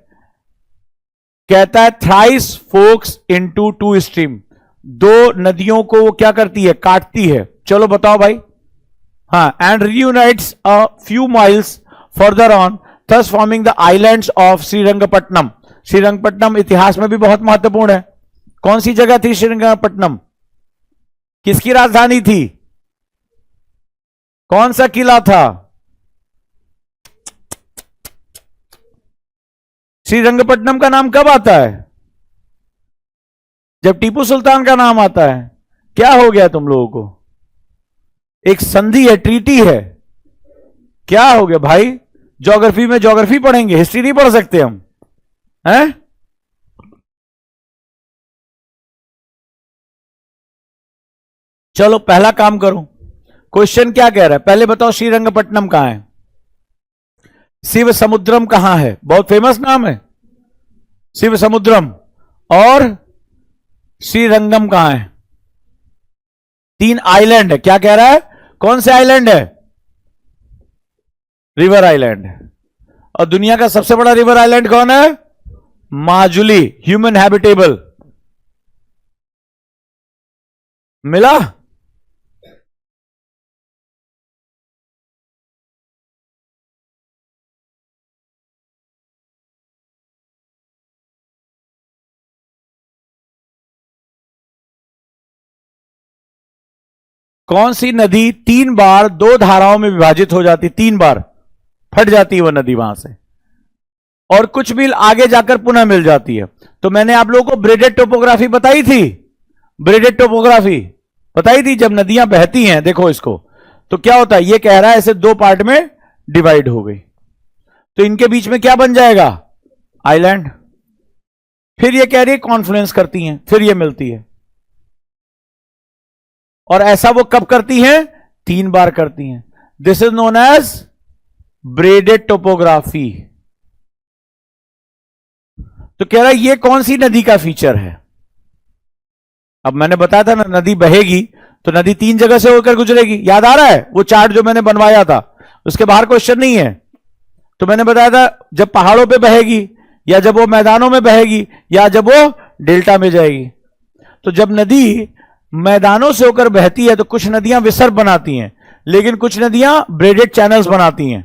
कहता है thrice forks into two stream, दो नदियों को वो क्या करती है? काटती है। चलो बताओ भाई। हाँ, and reunites a few miles further on, thus forming the islands of Srirangapatnam. Srirangapatnam इतिहास में भी बहुत महत्वपूर्ण है। कौन सी जगह थी श्रीरंगपट्टनम? किसकी राजधानी थी? कौन सा किला था? श्रीरंगपट्टनम का नाम कब आता है? जब टीपू सुल्तान का नाम आता है। क्या हो गया तुम लोगों को? एक संधि है, ट्रीटी है। क्या हो गया भाई? ज्योग्राफी में ज्योग्राफी पढ़ेंगे, हिस्ट्री नहीं पढ़ सकते हम हैं? चलो पहला काम करो। क्वेश्चन क्या कह रहा है पहले बताओ। श्रीरंगपट्टनम कहां है? शिव समुद्रम कहां है? बहुत फेमस नाम है शिव समुद्रम। और श्रीरंगम कहां है? तीन आइलैंड है। क्या कह रहा है? कौन से आइलैंड है? River island. और दुनिया का सबसे बड़ा रिवर आइलैंड कौन है? Majuli, human habitable. मिला? कौन सी नदी तीन बार दो धाराओं में विभाजित हो जाती? तीन बार फट जाती है वो नदी वहां से, और कुछ मील आगे जाकर पुनः मिल जाती है। तो मैंने आप लोगों को ब्रेडेड टोपोग्राफी बताई थी। ब्रेडेड टोपोग्राफी बताई थी। जब नदियां बहती हैं, देखो इसको, तो क्या होता है? ये कह रहा है ऐसे दो पार्ट में डिवाइड हो गई, तो इनके बीच में क्या बन जाएगा? आइलैंड। फिर ये कह रही है कॉन्फ्लुएंस करती हैं, फिर ये मिलती है। और ऐसा वो कब करती हैं? 3 बार करती हैं। This is known as braided topography. तो कह रहा है ये कौन सी नदी का फीचर है? अब मैंने बताया था ना, नदी बहेगी तो नदी 3 जगह से होकर गुजरेगी। याद आ रहा है वो चार्ट जो मैंने बनवाया था? उसके बाहर क्वेश्चन नहीं है। तो मैंने बताया था जब पहाड़ों पे बहेगी, या जब वो मैदानों में बहेगी, या जब वो डेल्टा में जाएगी। तो जब नदी मैदानों से होकर बहती है तो कुछ नदियां विसर्ग बनाती हैं, लेकिन कुछ नदियां ब्रेडेड चैनल्स बनाती हैं।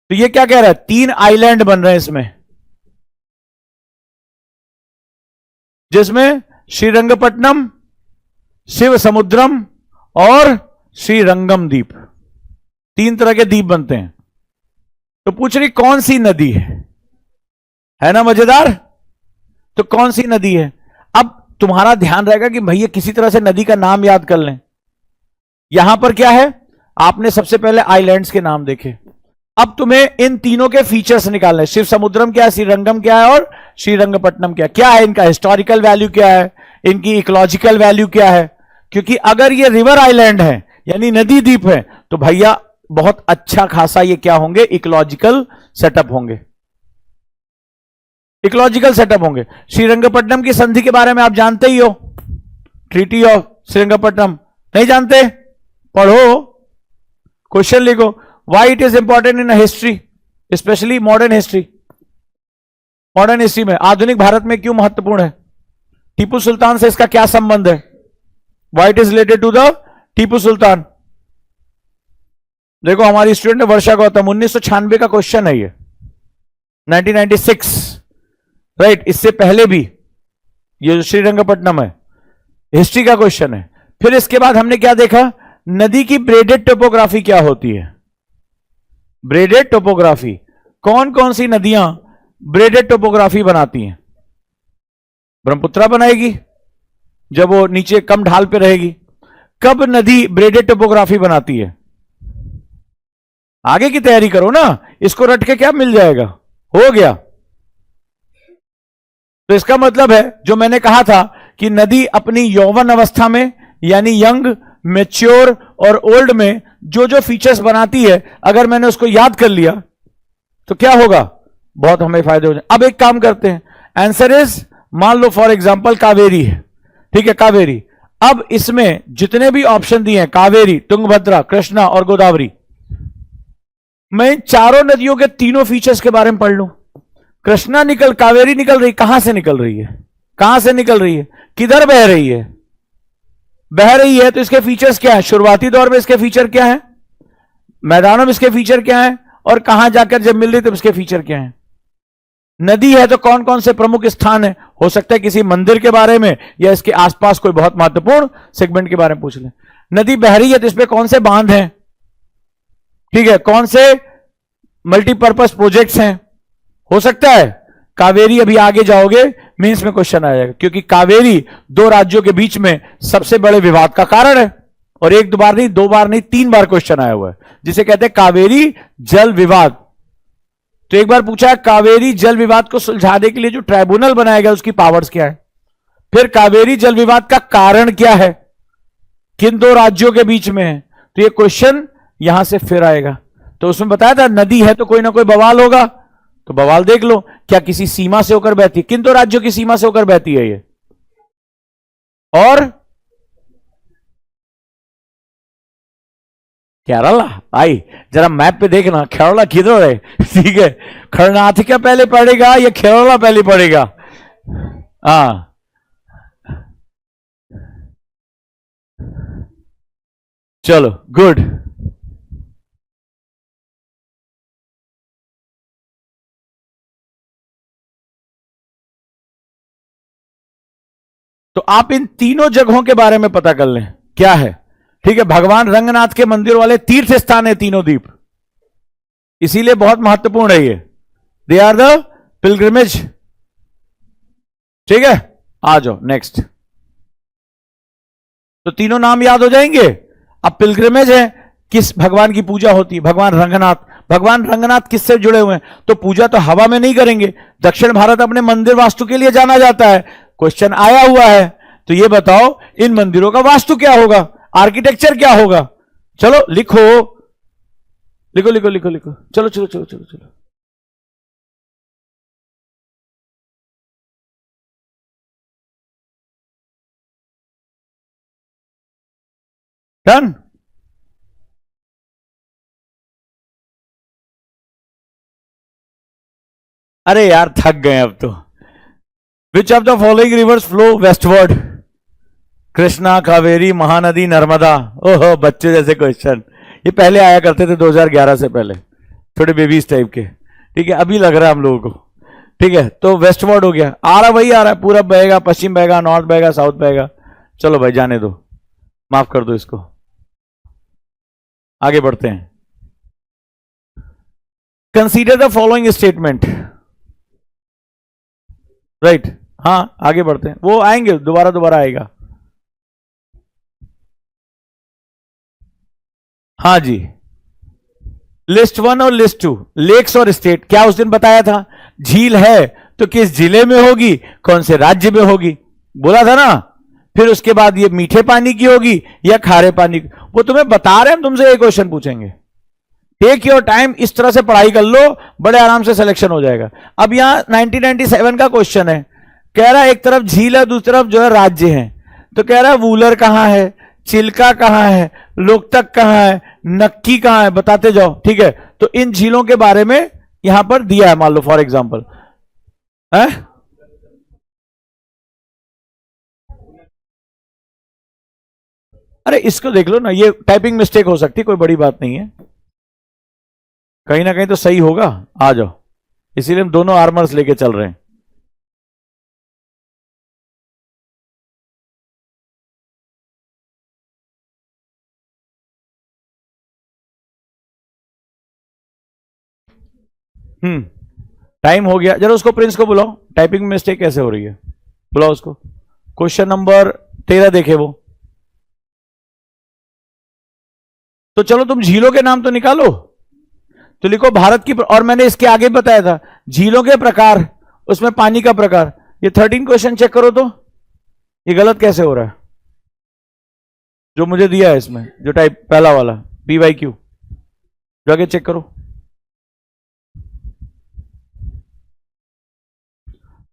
तो ये क्या कह रहा है? 3 आइलैंड बन रहे हैं इसमें, जिसमें श्रीरंगपट्टनम, शिव समुद्रम और श्रीरंगम द्वीप, 3 तरह के द्वीप बनते हैं। तो पूछ रही कौन सी नदी है ना मजेदार? तो कौन सी नदी है? अब तुम्हारा ध्यान रहेगा कि भैया किसी तरह से नदी का नाम याद कर लें। यहां पर क्या है? आपने सबसे पहले आइलैंड्स के नाम देखे। अब तुम्हें इन तीनों के फीचर्स निकालने, शिव समुद्रम क्या है, श्रीरंगम क्या है और श्रीरंगपट्टनम क्या है, इनका हिस्टोरिकल वैल्यू क्या है, इनकी इकोलॉजिकल वैल्यू क्या है। क्योंकि अगर ये रिवर आइलैंड है यानी नदी द्वीप है, तो भैया बहुत अच्छा खासा ये क्या होंगे? इकोलॉजिकल सेटअप होंगे, इकोलॉजिकल सेटअप होंगे। श्रीरंगपट्टनम की संधि के बारे में आप जानते ही हो, ट्रीटी ऑफ श्रीरंगपट्टनम। नहीं जानते? पढ़ो, क्वेश्चन लिखो। Why it is important in history, specially modern history. Modern history में आधुनिक भारत में क्यों महत्वपूर्ण है? टीपू सुल्तान से इसका क्या संबंध है? Why it is related to the Tipu Sultan. देखो हमारी स्टूडेंट है वर्षा गौतम, 1996 का क्वेश्चन है ये, 1996, राइट। इससे पहले भी ये जो श्रीरंगपट्टनम है हिस्ट्री का क्वेश्चन है। फिर इसके बाद हमने क्या देखा? नदी की ब्रेडेड टोपोग्राफी क्या होती है? ब्रेडेड टोपोग्राफी, कौन कौन सी नदियां ब्रेडेड टोपोग्राफी बनाती हैं? ब्रह्मपुत्रा बनाएगी जब वो नीचे कम ढाल पे रहेगी। कब नदी ब्रेडेड टोपोग्राफी बनाती है? आगे की तैयारी करो ना, इसको रट के क्या मिल जाएगा? हो गया। तो इसका मतलब है जो मैंने कहा था कि नदी अपनी यौवन अवस्था में यानी यंग, मैच्योर और ओल्ड में जो जो फीचर्स बनाती है, अगर मैंने उसको याद कर लिया तो क्या होगा? बहुत हमें फायदे हो जाए। अब एक काम करते हैं, आंसर इज, मान लो फॉर एग्जांपल कावेरी है, ठीक है, कावेरी। अब इसमें जितने भी ऑप्शन दिए हैं, कावेरी, तुंगभद्रा, कृष्णा और गोदावरी, मैं इन चारों नदियों के तीनों फीचर्स के बारे में पढ़ लूं। कृष्णा कावेरी निकल रही, कहां से निकल रही है? कहां से निकल रही है? किधर बह रही है? बह रही है तो इसके फीचर्स क्या है? शुरुआती दौर में इसके फीचर क्या है? मैदानों में इसके फीचर क्या है? और कहां जाकर जब मिल रही तब इसके फीचर क्या है? नदी है तो कौन कौन से प्रमुख स्थान है? हो सकता है किसी मंदिर के बारे में या इसके आसपास कोई बहुत महत्वपूर्ण सेगमेंट के बारे में पूछ ले। नदी बह रही है तो इसमें कौन से बांध हैं, ठीक है, कौन से मल्टीपर्पज प्रोजेक्ट्स हैं? हो सकता है कावेरी, अभी आगे जाओगे मींस में क्वेश्चन आएगा, क्योंकि कावेरी 2 राज्यों के बीच में सबसे बड़े विवाद का कारण है। और 1 बार नहीं, 2 बार नहीं, 3 बार क्वेश्चन आया हुआ है, जिसे कहते हैं कावेरी जल विवाद। तो एक बार पूछा है कावेरी जल विवाद को सुलझाने के लिए जो ट्राइब्यूनल बनाया गया उसकी पावर्स क्या है? फिर कावेरी जल विवाद का कारण क्या है, किन 2 राज्यों के बीच में है? तो ये क्वेश्चन यहां से फिर आएगा। तो उसमें बताया था नदी है तो कोई ना कोई बवाल होगा, तो बवाल देख लो, क्या किसी सीमा से होकर बहती है? किन 2 राज्यों की सीमा से होकर बहती है ये? और केरला आई, जरा मैप पे देखना केरला किधर है, ठीक है। कर्नाटक पहले पड़ेगा या केरला पहले पड़ेगा? हाँ, चलो गुड। तो आप इन तीनों जगहों के बारे में पता कर लें क्या है, ठीक है। भगवान रंगनाथ के मंदिर वाले तीर्थ स्थान है तीनों द्वीप, इसीलिए बहुत महत्वपूर्ण है ये। दे आर द पिलग्रिमेज, ठीक है। आ जाओ नेक्स्ट। तो तीनों नाम याद हो जाएंगे। अब पिलग्रिमेज है, किस भगवान की पूजा होती है? भगवान रंगनाथ। भगवान रंगनाथ किससे जुड़े हुए हैं? तो पूजा तो हवा में नहीं करेंगे। दक्षिण भारत अपने मंदिर वास्तु के लिए जाना जाता है। क्वेश्चन आया हुआ है, तो ये बताओ इन मंदिरों का वास्तु क्या होगा, आर्किटेक्चर क्या होगा? चलो लिखो लिखो लिखो लिखो लिखो, चलो चलो चलो चलो चलो। डन। अरे यार थक गए अब तो। Which of the following rivers flow westward? Krishna, Kaveri, Mahanadi, Narmada. ओहो बच्चे जैसे क्वेश्चन, ये पहले आया करते थे 2011 से पहले, थोड़े बेबीज टाइप के। ठीक है, अभी लग रहा है हम लोगों को। ठीक है, तो वेस्टवर्ड हो गया, आ रहा वही आ रहा है, पूरब बहेगा, पश्चिम बहेगा, नॉर्थ बहेगा, साउथ बहेगा। चलो भाई जाने दो, माफ कर दो इसको, आगे बढ़ते हैं। Consider the following statement. Right, हाँ आगे बढ़ते हैं, वो आएंगे दोबारा दोबारा आएगा। हाँ जी, लिस्ट 1 और लिस्ट 2, लेक्स और स्टेट। क्या उस दिन बताया था? झील है तो किस जिले में होगी, कौन से राज्य में होगी, बोला था ना। फिर उसके बाद ये मीठे पानी की होगी या खारे पानी की, वो तुम्हें बता रहे हैं, हम तुमसे एक क्वेश्चन पूछेंगे। टेक योर टाइम, इस तरह से पढ़ाई कर लो, बड़े आराम से सिलेक्शन हो जाएगा। अब यहां 1997 का क्वेश्चन है, कह रहा है एक तरफ झील है, दूसरी तरफ जो है राज्य है। तो कह रहा है वूलर कहां है, चिल्का कहां है, लोकतक कहां है, नक्की कहां है, बताते जाओ। ठीक है, तो इन झीलों के बारे में यहां पर दिया है, मान लो फॉर एग्जाम्पल है। अरे इसको देख लो ना, ये टाइपिंग मिस्टेक हो सकती है, कोई बड़ी बात नहीं है, कहीं ना कहीं तो सही होगा। आ जाओ, इसीलिए हम दोनों आर्मर्स लेके चल रहे हैं। टाइम हो गया, जरा उसको प्रिंस को बुलाओ, टाइपिंग मिस्टेक कैसे हो रही है, बुलाओ उसको। क्वेश्चन नंबर 13 देखे वो। तो चलो तुम झीलों के नाम तो निकालो, तो लिखो भारत की, और मैंने इसके आगे बताया था झीलों के प्रकार, उसमें पानी का प्रकार। ये 13 क्वेश्चन चेक करो तो ये गलत कैसे हो रहा है, जो मुझे दिया है इसमें, जो टाइप पहला वाला PYQ, जो आगे चेक करो।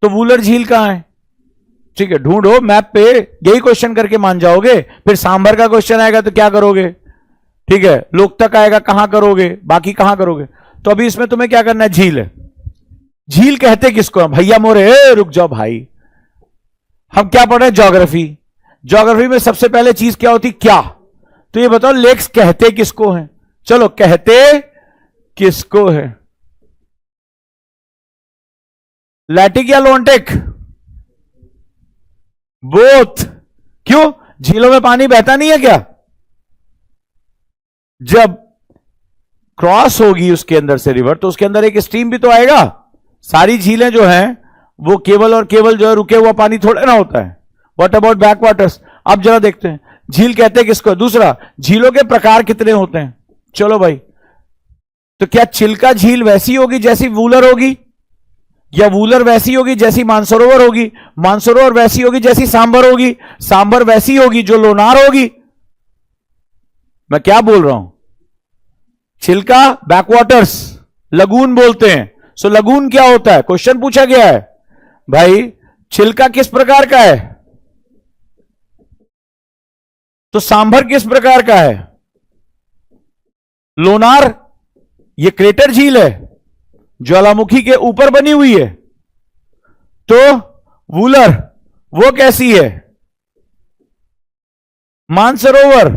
तो वूलर झील कहां है? ठीक है, ढूंढो मैप पे, यही क्वेश्चन करके मान जाओगे। फिर सांभर का क्वेश्चन आएगा तो क्या करोगे? ठीक है, लोकतक आएगा, कहां करोगे, बाकी कहां करोगे? तो अभी इसमें तुम्हें क्या करना है, झील है। झील कहते किसको? भैया मोरे रुक जाओ भाई, हम क्या पढ़ रहे हैं, ज्योग्राफी। ज्योग्राफी में सबसे पहले चीज क्या होती, क्या? तो ये बताओ लेक्स कहते किसको हैं? चलो कहते किसको है, लैटिक या लोन्टेक? बोथ। क्यों? झीलों में पानी बहता नहीं है क्या? जब क्रॉस होगी उसके अंदर से रिवर, तो उसके अंदर एक स्ट्रीम भी तो आएगा। सारी झीलें जो हैं वो केवल और केवल जो है रुके हुआ पानी थोड़ा ना होता है। What about back waters? अब जरा देखते हैं झील कहते हैं किसको। दूसरा, झीलों के प्रकार कितने होते हैं? चलो भाई, तो क्या चिल्का झील वैसी होगी जैसी वूलर होगी, या वूलर वैसी होगी जैसी मानसरोवर होगी, मानसरोवर वैसी होगी जैसी सांबर होगी, सांबर वैसी होगी जो लोनार होगी? मैं क्या बोल रहा हूं? चिल्का बैकवाटर्स, लगून बोलते हैं। सो लगून क्या होता है, क्वेश्चन पूछा गया है भाई। चिल्का किस प्रकार का है, तो सांभर किस प्रकार का है? लोनार ये क्रेटर झील है, ज्वालामुखी के ऊपर बनी हुई है। तो वूलर वो कैसी है? मानसरोवर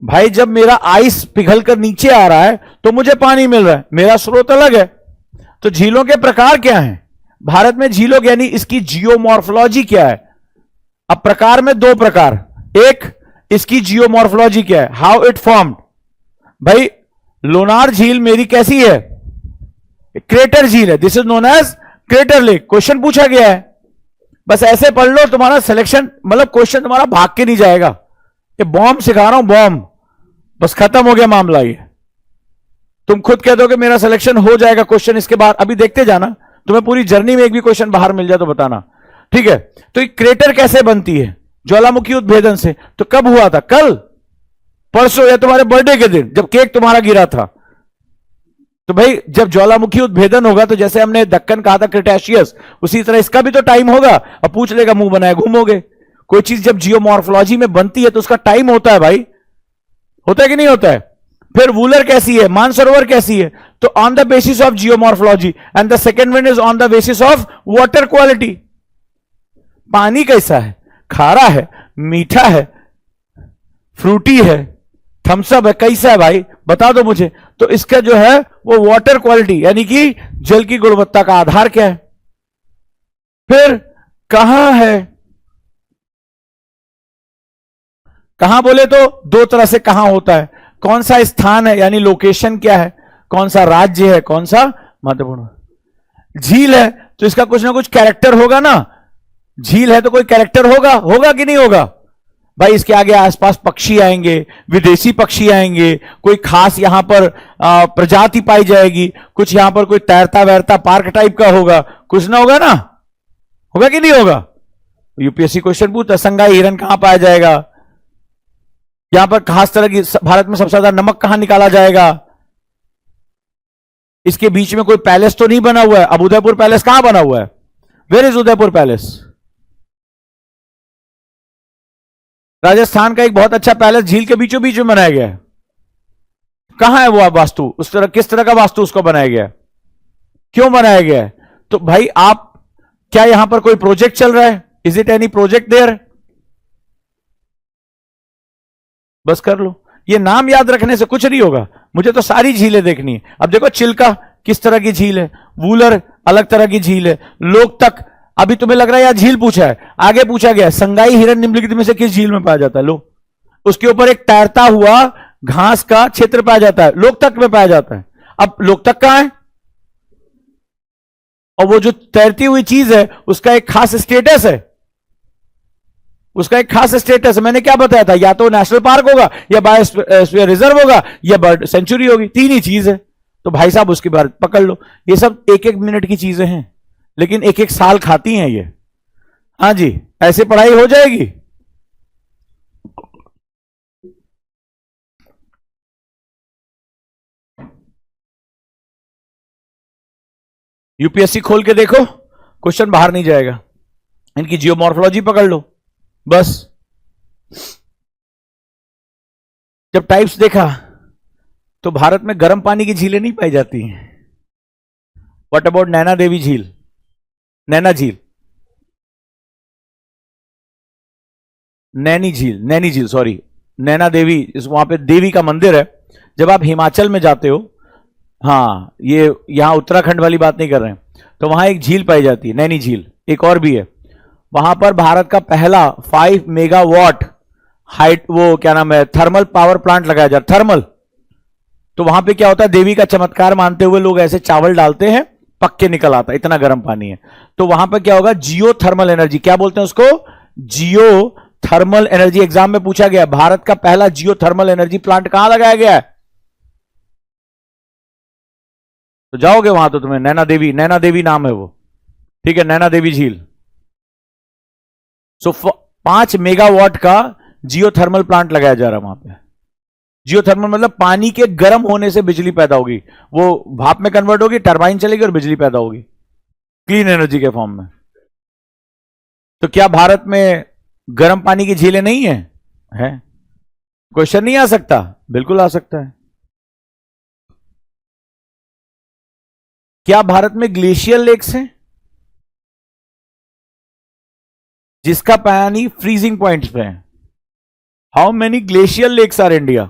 भाई जब मेरा आइस पिघलकर नीचे आ रहा है तो मुझे पानी मिल रहा है, मेरा स्रोत अलग है। तो झीलों के प्रकार क्या हैं भारत में? झीलों यानी इसकी जियोमॉर्फोलॉजी क्या है? अब प्रकार में दो प्रकार, एक इसकी जियोमॉर्फोलॉजी क्या है, हाउ इट फॉर्म्ड। भाई लोनार झील मेरी कैसी है? क्रेटर झील है, this is known as crater lake. Question पूछा गया है, बस ऐसे पढ़ लो, तुम्हारा सिलेक्शन मतलब क्वेश्चन तुम्हारा भाग के नहीं जाएगा। ये बॉम्ब सिखा रहा हूं, बॉम्ब, बस खत्म हो गया मामला ये। तुम खुद कह दो कि मेरा सिलेक्शन हो जाएगा क्वेश्चन इसके बाद, अभी देखते जाना, तुम्हें पूरी जर्नी में एक भी क्वेश्चन बाहर मिल जाए तो बताना, ठीक है। तो ये क्रेटर कैसे बनती है? ज्वालामुखी उद्भेदन से। तो कब हुआ था? कल, परसों, या तुम्हारे बर्थडे के दिन जब केक तुम्हारा गिरा था। तो भाई जब ज्वालामुखी उद्भेदन होगा तो जैसे हमने दक्कन कहा था क्रिटेशियस, उसी तरह इसका भी तो टाइम होगा। अब पूछ लेगा मुंह बनाए घूमोगे। कोई चीज जब जियोमॉर्फोलॉजी में बनती है तो उसका टाइम होता है भाई, होता है कि नहीं होता है? फिर वूलर कैसी है, मानसरोवर कैसी है? तो on the basis of geomorphology, and the second one is on the basis of water quality. पानी कैसा है? खारा है, मीठा है, फ्रूटी है, थम्सअप है, कैसा है भाई बता दो मुझे। तो इसका जो है वो वाटर क्वालिटी यानी कि जल की गुणवत्ता का आधार क्या है। फिर कहां है? कहां बोले तो दो तरह से कहां होता है। कौन सा स्थान है यानी लोकेशन क्या है, कौन सा राज्य है, कौन सा महत्वपूर्ण। झील है तो इसका कुछ ना कुछ कैरेक्टर होगा ना। झील है तो कोई कैरेक्टर होगा, होगा कि नहीं होगा भाई? इसके आगे आसपास पक्षी आएंगे, विदेशी पक्षी आएंगे, कोई खास यहां पर प्रजाति पाई जाएगी, कुछ यहां पर कोई तैरता वैरता पार्क टाइप का होगा, कुछ ना होगा ना, होगा कि नहीं होगा? यूपीएससी क्वेश्चन पूछता संगाई हिरन कहां पाया जाएगा, यहां पर खास तरह की भारत में सबसे ज्यादा नमक कहां निकाला जाएगा, इसके बीच में कोई पैलेस तो नहीं बना हुआ है। अब उदयपुर पैलेस कहां बना हुआ है? Where is Udaipur palace? Rajasthan का एक बहुत अच्छा पैलेस झील के बीचों बीच में बनाया गया है। कहां है वो वास्तु? उस तरह किस तरह का वास्तु उसको बनाया गया है, क्यों बनाया गया है? तो भाई आप क्या यहां पर कोई प्रोजेक्ट चल रहा है? Is it any project there? बस कर लो, ये नाम याद रखने से कुछ नहीं होगा, मुझे तो सारी झीलें देखनी है। अब देखो चिल्का किस तरह की झील है, वूलर अलग तरह की झील है, लोकतक अभी तुम्हें लग रहा है यार झील पूछा है, आगे पूछा गया संगाई हिरन निम्नलिखित में से किस झील में पाया जाता है? लो, उसके ऊपर एक तैरता हुआ घास का क्षेत्र पाया जाता है, लोकतक में पाया जाता है। अब लोकतक कहां है? और वो जो तैरती हुई चीज है उसका एक खास स्टेटस है, उसका एक खास स्टेटस है। मैंने क्या बताया था? या तो नेशनल पार्क होगा, या बायोस्फीयर रिजर्व होगा, या बर्ड सेंचुरी होगी, तीन ही चीज है। तो भाई साहब उसके बाद पकड़ लो, ये सब एक एक मिनट की चीजें हैं लेकिन एक एक साल खाती हैं ये। हाँ जी, ऐसे पढ़ाई हो जाएगी। यूपीएससी खोल के देखो, क्वेश्चन बाहर नहीं जाएगा। इनकी जियोमॉर्फोलॉजी पकड़ लो बस। जब टाइप्स देखा तो भारत में गर्म पानी की झीलें नहीं पाई जाती हैं। व्हाट अबाउट नैना देवी झील, नैना झील, नैनी झील सॉरी, नैना देवी, वहां पे देवी का मंदिर है। जब आप हिमाचल में जाते हो, हाँ ये यहां उत्तराखंड वाली बात नहीं कर रहे हैं, तो वहां एक झील पाई जाती है, नैनी झील। एक और भी है, वहां पर भारत का पहला 5 मेगावाट हाइट, वो क्या नाम है, थर्मल पावर प्लांट लगाया जाता, थर्मल। तो वहां पे क्या होता है, देवी का चमत्कार मानते हुए लोग ऐसे चावल डालते हैं, पक के निकल आता है, इतना गर्म पानी है। तो वहां पर क्या होगा, जियो थर्मल एनर्जी, क्या बोलते हैं उसको, जियो थर्मल एनर्जी। एग्जाम में पूछा गया भारत का पहला जियो थर्मल एनर्जी प्लांट कहां लगाया गया है? तो जाओगे वहां तो तुम्हें नैना देवी नाम है वो, ठीक है, नैना देवी झील। सो 5 मेगावाट का जियो थर्मल प्लांट लगाया जा रहा है वहां पे। जियो थर्मल मतलब पानी के गर्म होने से बिजली पैदा होगी, वो भाप में कन्वर्ट होगी, टरबाइन चलेगी और बिजली पैदा होगी क्लीन एनर्जी के फॉर्म में। तो क्या भारत में गर्म पानी की झीलें नहीं है? क्वेश्चन नहीं आ सकता? बिल्कुल आ सकता है। क्या भारत में ग्लेशियर लेक्स हैं जिसका पानी फ्रीजिंग पॉइंट्स पे है? How many glacier lakes are India?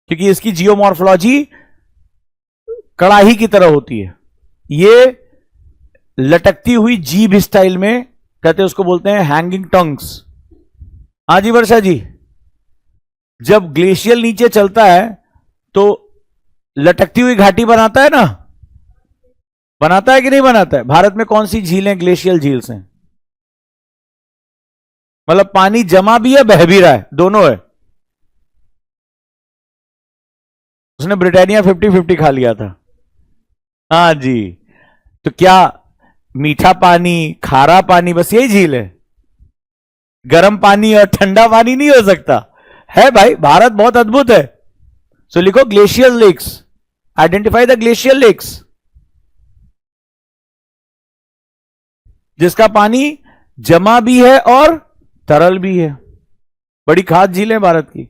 क्योंकि इसकी जियोमॉर्फोलॉजी कड़ाही की तरह होती है, ये लटकती हुई जीभ स्टाइल में कहते हैं, उसको बोलते हैं हैंगिंग टंग्स। हाँ जी वर्षा जी, जब ग्लेशियर नीचे चलता है तो लटकती हुई घाटी बनाता है ना, बनाता है कि नहीं बनाता है? भारत में कौन सी झीलें ग्लेशियल झील्स हैं? मतलब पानी जमा भी है, बह भी रहा है, दोनों है। उसने ब्रिटानिया 50-50 खा लिया था। हाँ जी। तो क्या मीठा पानी, खारा पानी, बस यही झील है? गर्म पानी और ठंडा पानी नहीं हो सकता है भाई। भारत बहुत अद्भुत है। सो लिखो glacial lakes, identify the glacial lakes, जिसका पानी जमा भी है और तरल भी है। बड़ी खास झील है भारत की।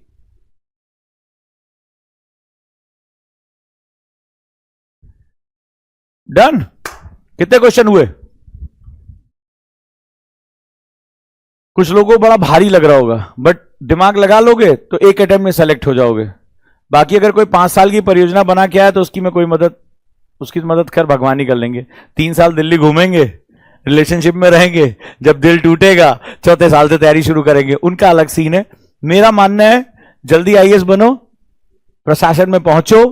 डन। कितने क्वेश्चन हुए? कुछ लोगों को बड़ा भारी लग रहा होगा, बट दिमाग लगा लोगे तो एक अटेम्प्ट में सेलेक्ट हो जाओगे। बाकी अगर कोई 5 साल की परियोजना बना के आया तो उसकी मैं कोई मदद, उसकी मदद कर भगवान ही कर लेंगे। 3 साल दिल्ली घूमेंगे, रिलेशनशिप में रहेंगे, जब दिल टूटेगा चौथे साल से तैयारी शुरू करेंगे, उनका अलग सीन है। मेरा मानना है जल्दी आईएएस बनो, प्रशासन में पहुंचो,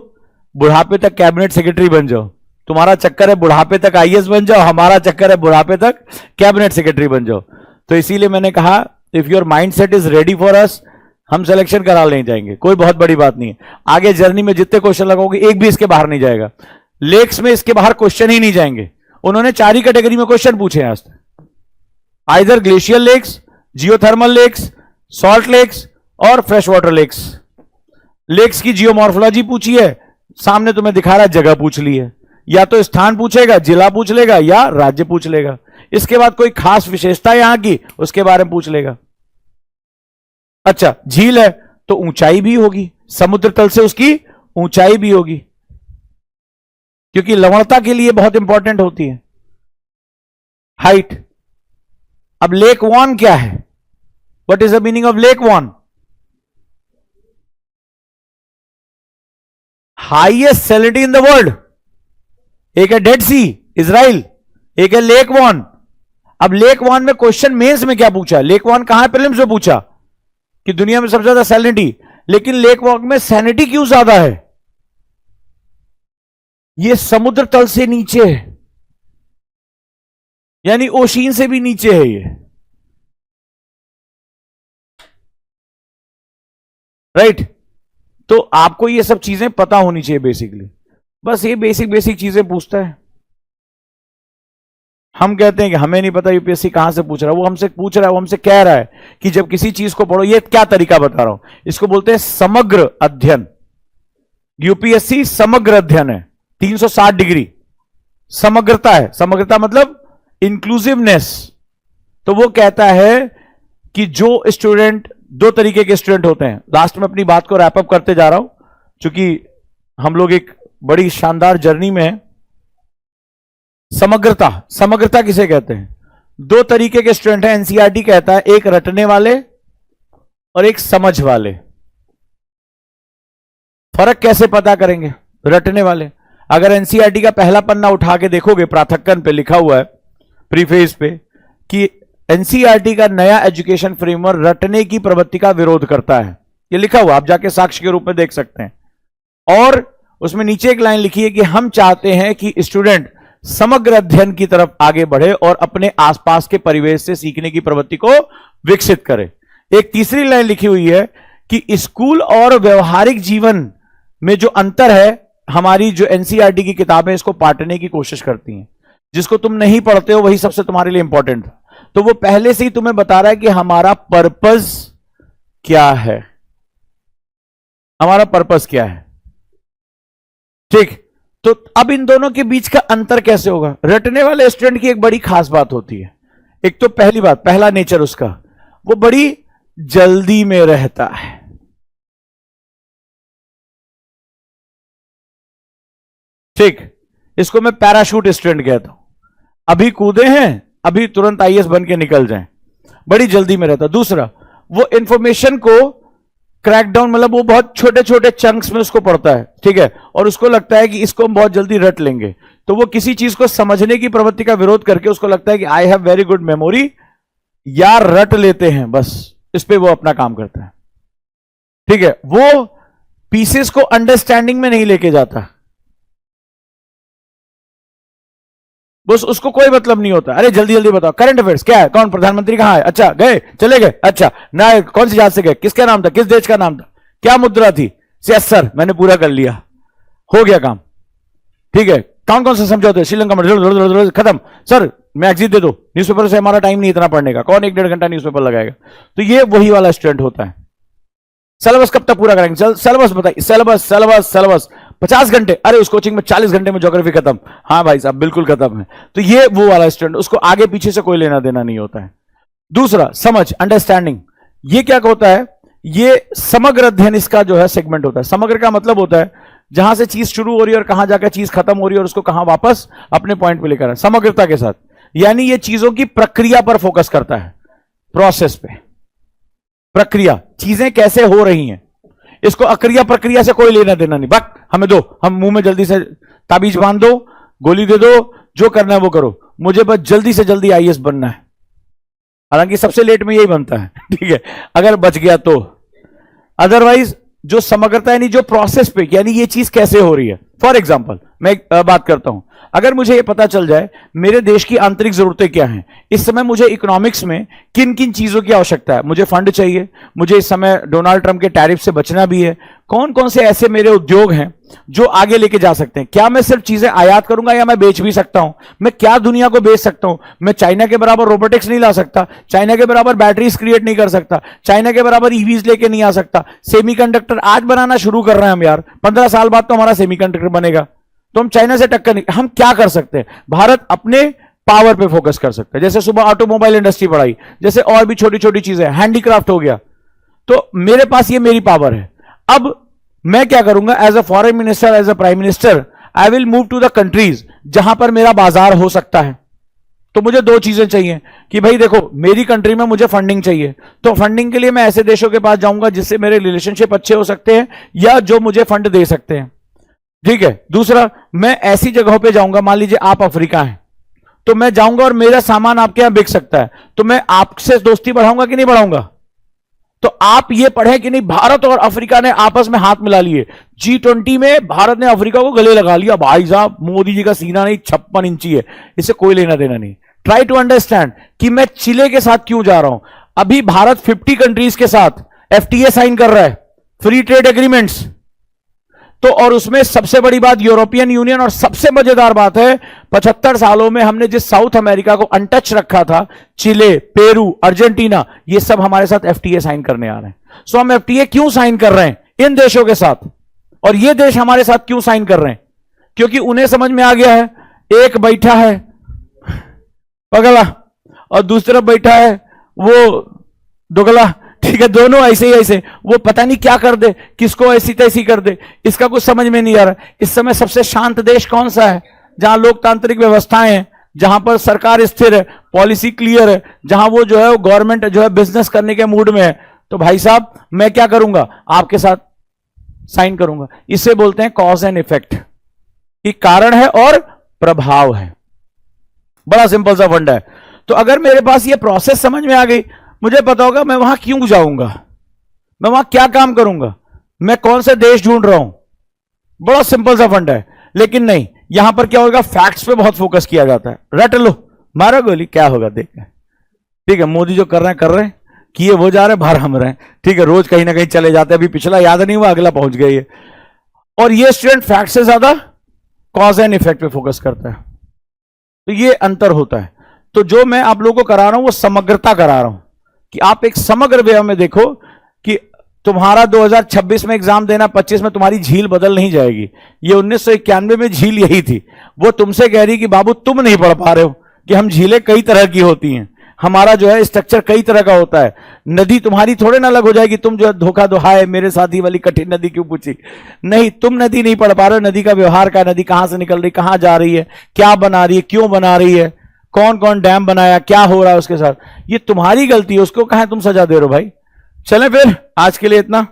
बुढ़ापे तक कैबिनेट सेक्रेटरी बन जाओ। तुम्हारा चक्कर है बुढ़ापे तक आईएएस बन जाओ, हमारा चक्कर है बुढ़ापे तक कैबिनेट सेक्रेटरी बन जाओ। तो इसीलिए मैंने कहा if your mind set is ready for us, हम सिलेक्शन करा ले जाएंगे, कोई बहुत बड़ी बात नहीं है। आगे जर्नी में जितने क्वेश्चन लगाओगे एक भी इसके बाहर नहीं जाएगा। लेक्स में इसके बाहर क्वेश्चन ही नहीं जाएंगे। उन्होंने 4 ही कैटेगरी में क्वेश्चन पूछे हैं आज तक, either glacial lakes, geothermal lakes, salt lakes और फ्रेश वाटर लेक्स। लेक्स की जियोमॉर्फोलॉजी पूछी है, सामने तुम्हें दिखा रहा है जगह पूछ ली है, या तो स्थान पूछेगा, जिला पूछ लेगा, या राज्य पूछ लेगा। इसके बाद कोई खास विशेषता यहां की, उसके बारे में पूछ लेगा। अच्छा, झील है तो ऊंचाई भी होगी, समुद्र तल से उसकी ऊंचाई भी होगी, क्योंकि लवणता के लिए बहुत इंपॉर्टेंट होती है हाइट। अब लेक वॉन क्या है? What is the meaning of lake Van? Highest salinity in the world. एक है डेड सी, इजराइल, एक है लेक वॉन। अब लेक वॉन में क्वेश्चन मेंस में क्या पूछा? लेक वॉन कहां है? प्रीलिम्स में पूछा कि दुनिया में सबसे ज्यादा सैलिनिटी, लेकिन लेक वॉन में सैलिनिटी क्यों ज्यादा है? ये समुद्र तल से नीचे है, यानी ओशीन से भी नीचे है ये, राइट? तो आपको ये सब चीजें पता होनी चाहिए बेसिकली। बस ये बेसिक चीजें पूछता है। हम कहते हैं कि हमें नहीं पता यूपीएससी कहां से पूछ रहा है, वो हमसे पूछ रहा है, वो हमसे कह रहा है कि जब किसी चीज को पढ़ो, ये क्या तरीका बता रहा हूं, इसको बोलते हैं समग्र अध्ययन। यूपीएससी समग्र अध्ययन है, 360 डिग्री समग्रता है। समग्रता मतलब इंक्लूसिवनेस। तो वो कहता है कि जो स्टूडेंट, 2 तरीके के स्टूडेंट होते हैं। लास्ट में अपनी बात को रैप अप करते जा रहा हूं, क्योंकि हम लोग एक बड़ी शानदार जर्नी में है। समग्रता किसे कहते हैं? 2 तरीके के स्टूडेंट हैं, एनसीईआरटी कहता है, एक रटने वाले और एक समझ वाले। फर्क कैसे पता करेंगे? रटने वाले, अगर एनसीईआरटी का पहला पन्ना उठा के देखोगे, प्राथक्कन पे लिखा हुआ है प्रीफेस पे कि एनसीईआरटी का नया एजुकेशन फ्रेमवर्क रटने की प्रवृत्ति का विरोध करता है। ये लिखा हुआ, आप जाके साक्ष्य के रूप में देख सकते हैं। और उसमें नीचे एक लाइन लिखी है कि हम चाहते हैं कि स्टूडेंट समग्र अध्ययन की तरफ आगे बढ़े और अपने आसपास के परिवेश से सीखने की प्रवृत्ति को विकसित करे। एक तीसरी लाइन लिखी हुई है कि स्कूल और व्यवहारिक जीवन में जो अंतर है, हमारी जो एनसीईआरटी की किताबें इसको पाटने की कोशिश करती हैं। जिसको तुम नहीं पढ़ते हो वही सबसे तुम्हारे लिए इंपॉर्टेंट था। तो वो पहले से ही तुम्हें बता रहा है कि हमारा पर्पस क्या है, हमारा पर्पस क्या है। ठीक, तो अब इन दोनों के बीच का अंतर कैसे होगा? रटने वाले स्टूडेंट की एक बड़ी खास बात होती है। एक तो पहली बात, पहला नेचर उसका, वो बड़ी जल्दी में रहता है। ठीक, इसको मैं पैराशूट स्टूडेंट कहता हूं। अभी कूदे हैं, अभी तुरंत आईएएस बन के निकल जाएं, बड़ी जल्दी में रहता। दूसरा, वो इंफॉर्मेशन को क्रैक डाउन, मतलब वो बहुत छोटे छोटे चंक्स में उसको पढ़ता है, ठीक है, और उसको लगता है कि इसको हम बहुत जल्दी रट लेंगे। तो वो किसी चीज को समझने की प्रवृत्ति का विरोध करके उसको लगता है कि I have very good memory, या रट लेते हैं, बस इस पे वो अपना काम करता है। ठीक है, वो पीसेस को अंडरस्टैंडिंग में नहीं लेके जाता, बस उसको कोई मतलब नहीं होता। अरे जल्दी जल्दी बताओ, करंट अफेयर्स क्या है, कौन प्रधानमंत्री कहां है, अच्छा गए, चले गए, अच्छा ना, कौन सी जहाज से गए, किसका नाम था, किस देश का नाम था, क्या मुद्रा थी, यस सर मैंने पूरा कर लिया, हो गया काम, ठीक है। कौन कौन से समझौते, श्रीलंका में खत्म, सर मैं एग्जिट दे दो, न्यूज़पेपर से हमारा टाइम नहीं इतना पढ़ने का, कौन 1-1.5 घंटा न्यूज़पेपर लगाएगा। तो ये वही वाला स्टूडेंट होता है। सिलेबस कब तक पूरा करेंगे, सिलेबस बताइए, सिलेबस 50 घंटे, अरे उस कोचिंग में 40 घंटे में ज्योग्राफी खत्म, हाँ भाई साहब बिल्कुल खत्म है। तो ये वो वाला स्टूडेंट, उसको आगे पीछे से कोई लेना देना नहीं होता है। दूसरा समझ, अंडरस्टैंडिंग, ये क्या होता है, ये समग्र अध्ययन इसका जो है सेगमेंट होता है। समग्र का मतलब होता है जहां से चीज शुरू हो रही है और कहां जाकर चीज खत्म हो रही है और उसको कहां वापस अपने पॉइंट पे लेकर है, समग्रता के साथ। यानी ये चीजों की प्रक्रिया पर फोकस करता है, प्रोसेस पे, प्रक्रिया, चीजें कैसे हो रही हैं। इसको अक्रिया प्रक्रिया से कोई लेना देना नहीं, बक हमें दो, हम मुंह में जल्दी से ताबीज बांध दो, गोली दे दो, जो करना है वो करो, मुझे बस जल्दी से जल्दी आईएएस बनना है। हालांकि सबसे लेट में यही बनता है, ठीक है, अगर बच गया तो। अदरवाइज जो समग्रता यानी जो प्रोसेस पे, यानी ये चीज कैसे हो रही है। फॉर एग्जांपल मैं एक बात करता हूं, अगर मुझे ये पता चल जाए मेरे देश की आंतरिक जरूरतें क्या हैं, इस समय मुझे इकोनॉमिक्स में किन किन चीजों की आवश्यकता है, मुझे फंड चाहिए, मुझे इस समय डोनाल्ड ट्रंप के टैरिफ से बचना भी है, कौन कौन से ऐसे मेरे उद्योग हैं जो आगे लेके जा सकते हैं, क्या मैं सिर्फ चीजें आयात करूंगा या मैं बेच भी सकता हूं, मैं क्या दुनिया को बेच सकता हूं, मैं चाइना के बराबर रोबोटिक्स नहीं ला सकता, चाइना के बराबर बैटरीज क्रिएट नहीं कर सकता, चाइना के बराबर ईवीज लेके नहीं आ सकता, सेमीकंडक्टर आज बनाना शुरू कर रहे हैं हम यार, 15 साल बाद तो हमारा सेमीकंडक्टर बनेगा, तो हम चाइना से टक्कर नहीं, हम क्या कर सकते हैं, भारत अपने पावर पे फोकस कर सकता है। जैसे सुबह ऑटोमोबाइल इंडस्ट्री बढ़ाई, जैसे और भी छोटी छोटी चीजें, हैंडीक्राफ्ट हो गया, तो मेरे पास ये मेरी पावर है। अब मैं क्या करूंगा, as a foreign minister, as a prime minister, I will move to the countries जहां पर मेरा बाजार हो सकता है। तो मुझे दो चीजें चाहिए कि भाई देखो मेरी कंट्री में मुझे फंडिंग चाहिए, तो फंडिंग के लिए मैं ऐसे देशों के पास जाऊंगा जिससे मेरे रिलेशनशिप अच्छे हो सकते हैं या जो मुझे फंड दे सकते हैं, ठीक है। दूसरा, मैं ऐसी जगहों पे जाऊंगा, मान लीजिए आप अफ्रीका हैं, तो मैं जाऊंगा और मेरा सामान आपके यहां बिक सकता है, तो मैं आपसे दोस्ती बढ़ाऊंगा कि नहीं बढ़ाऊंगा। तो आप ये पढ़ें कि नहीं, भारत और अफ्रीका ने आपस में हाथ मिला लिए, G20 में भारत ने अफ्रीका को गले लगा लिया। भाई साहब मोदी जी का सीना नहीं 56 इंची है, इससे कोई लेना देना नहीं। ट्राई टू अंडरस्टैंड कि मैं चिले के साथ क्यों जा रहा हूं। अभी भारत 50 कंट्रीज के साथ FTA साइन कर रहा है, फ्री ट्रेड एग्रीमेंट्स, तो और उसमें सबसे बड़ी बात यूरोपियन यूनियन, और सबसे मजेदार बात है 75 सालों में हमने जिस साउथ अमेरिका को अनटच रखा था, चिले, पेरू, अर्जेंटीना, ये सब हमारे साथ FTA साइन करने आ रहे हैं। सो हम FTA क्यों साइन कर रहे हैं इन देशों के साथ, और ये देश हमारे साथ क्यों साइन कर रहे हैं, क्योंकि उन्हें समझ में आ गया है, एक बैठा है पगला और दूसरा बैठा है वो दुगला, ठीक है, दोनों ऐसे ही ऐसे, वो पता नहीं क्या कर दे, किसको ऐसी तैसी कर दे, इसका कुछ समझ में नहीं आ रहा। इस समय सबसे शांत देश कौन सा है, जहां लोकतांत्रिक व्यवस्थाएं हैं, जहां पर सरकार स्थिर है, पॉलिसी क्लियर है, जहां वो जो है गवर्नमेंट जो है बिजनेस करने के मूड में है। तो भाई साहब मैं क्या करूंगा, आपके साथ साइन करूंगा। इसे बोलते हैं कॉज एंड इफेक्ट, कि कारण है और प्रभाव है। बड़ा सिंपल सा फंडा है। तो अगर मेरे पास ये प्रोसेस समझ में आ गई, मुझे पता होगा मैं वहां क्यों जाऊंगा, मैं वहां क्या काम करूंगा, मैं कौन से देश ढूंढ रहा हूं। बड़ा सिंपल सा फंडा है। लेकिन नहीं, यहां पर क्या होगा, फैक्ट्स पे बहुत फोकस किया जाता है। रट लो, मारो गोली, क्या होगा देख, ठीक है, मोदी जो कर रहे हैं, किए वो जा रहे हैं, बाहर हम रहे हैं, ठीक है, रोज कहीं ना कहीं चले जाते हैं, अभी पिछला याद नहीं हुआ, अगला पहुंच गए। और ये स्टूडेंट फैक्ट से ज्यादा कॉज एंड इफेक्ट पे फोकस करता है। तो ये अंतर होता है। तो जो मैं आप लोगों को करा रहा हूं वो समग्रता करा रहा हूं, कि आप एक समग्र वे में देखो कि तुम्हारा 2026 में एग्जाम देना, 25 में तुम्हारी झील बदल नहीं जाएगी। ये 1991 में झील यही थी, वो तुमसे कह रही कि बाबू तुम नहीं पढ़ पा रहे हो, कि हम झीलें कई तरह की होती हैं, हमारा जो है स्ट्रक्चर कई तरह का होता है। नदी तुम्हारी थोड़े ना अलग हो जाएगी, तुम जो है धोखा दोहाए मेरे साथी वाली कठिन नदी क्यों पूछी, नहीं, तुम नदी नहीं पढ़ पा रहे हो, नदी का व्यवहार का, नदी कहां से निकल रही, कहां जा रही है, क्या बना रही है, क्यों बना रही है, कौन कौन डैम बनाया, क्या हो रहा है उसके साथ, ये तुम्हारी गलती है, उसको कहां तुम सजा दे रहे हो भाई। चलें फिर आज के लिए इतना।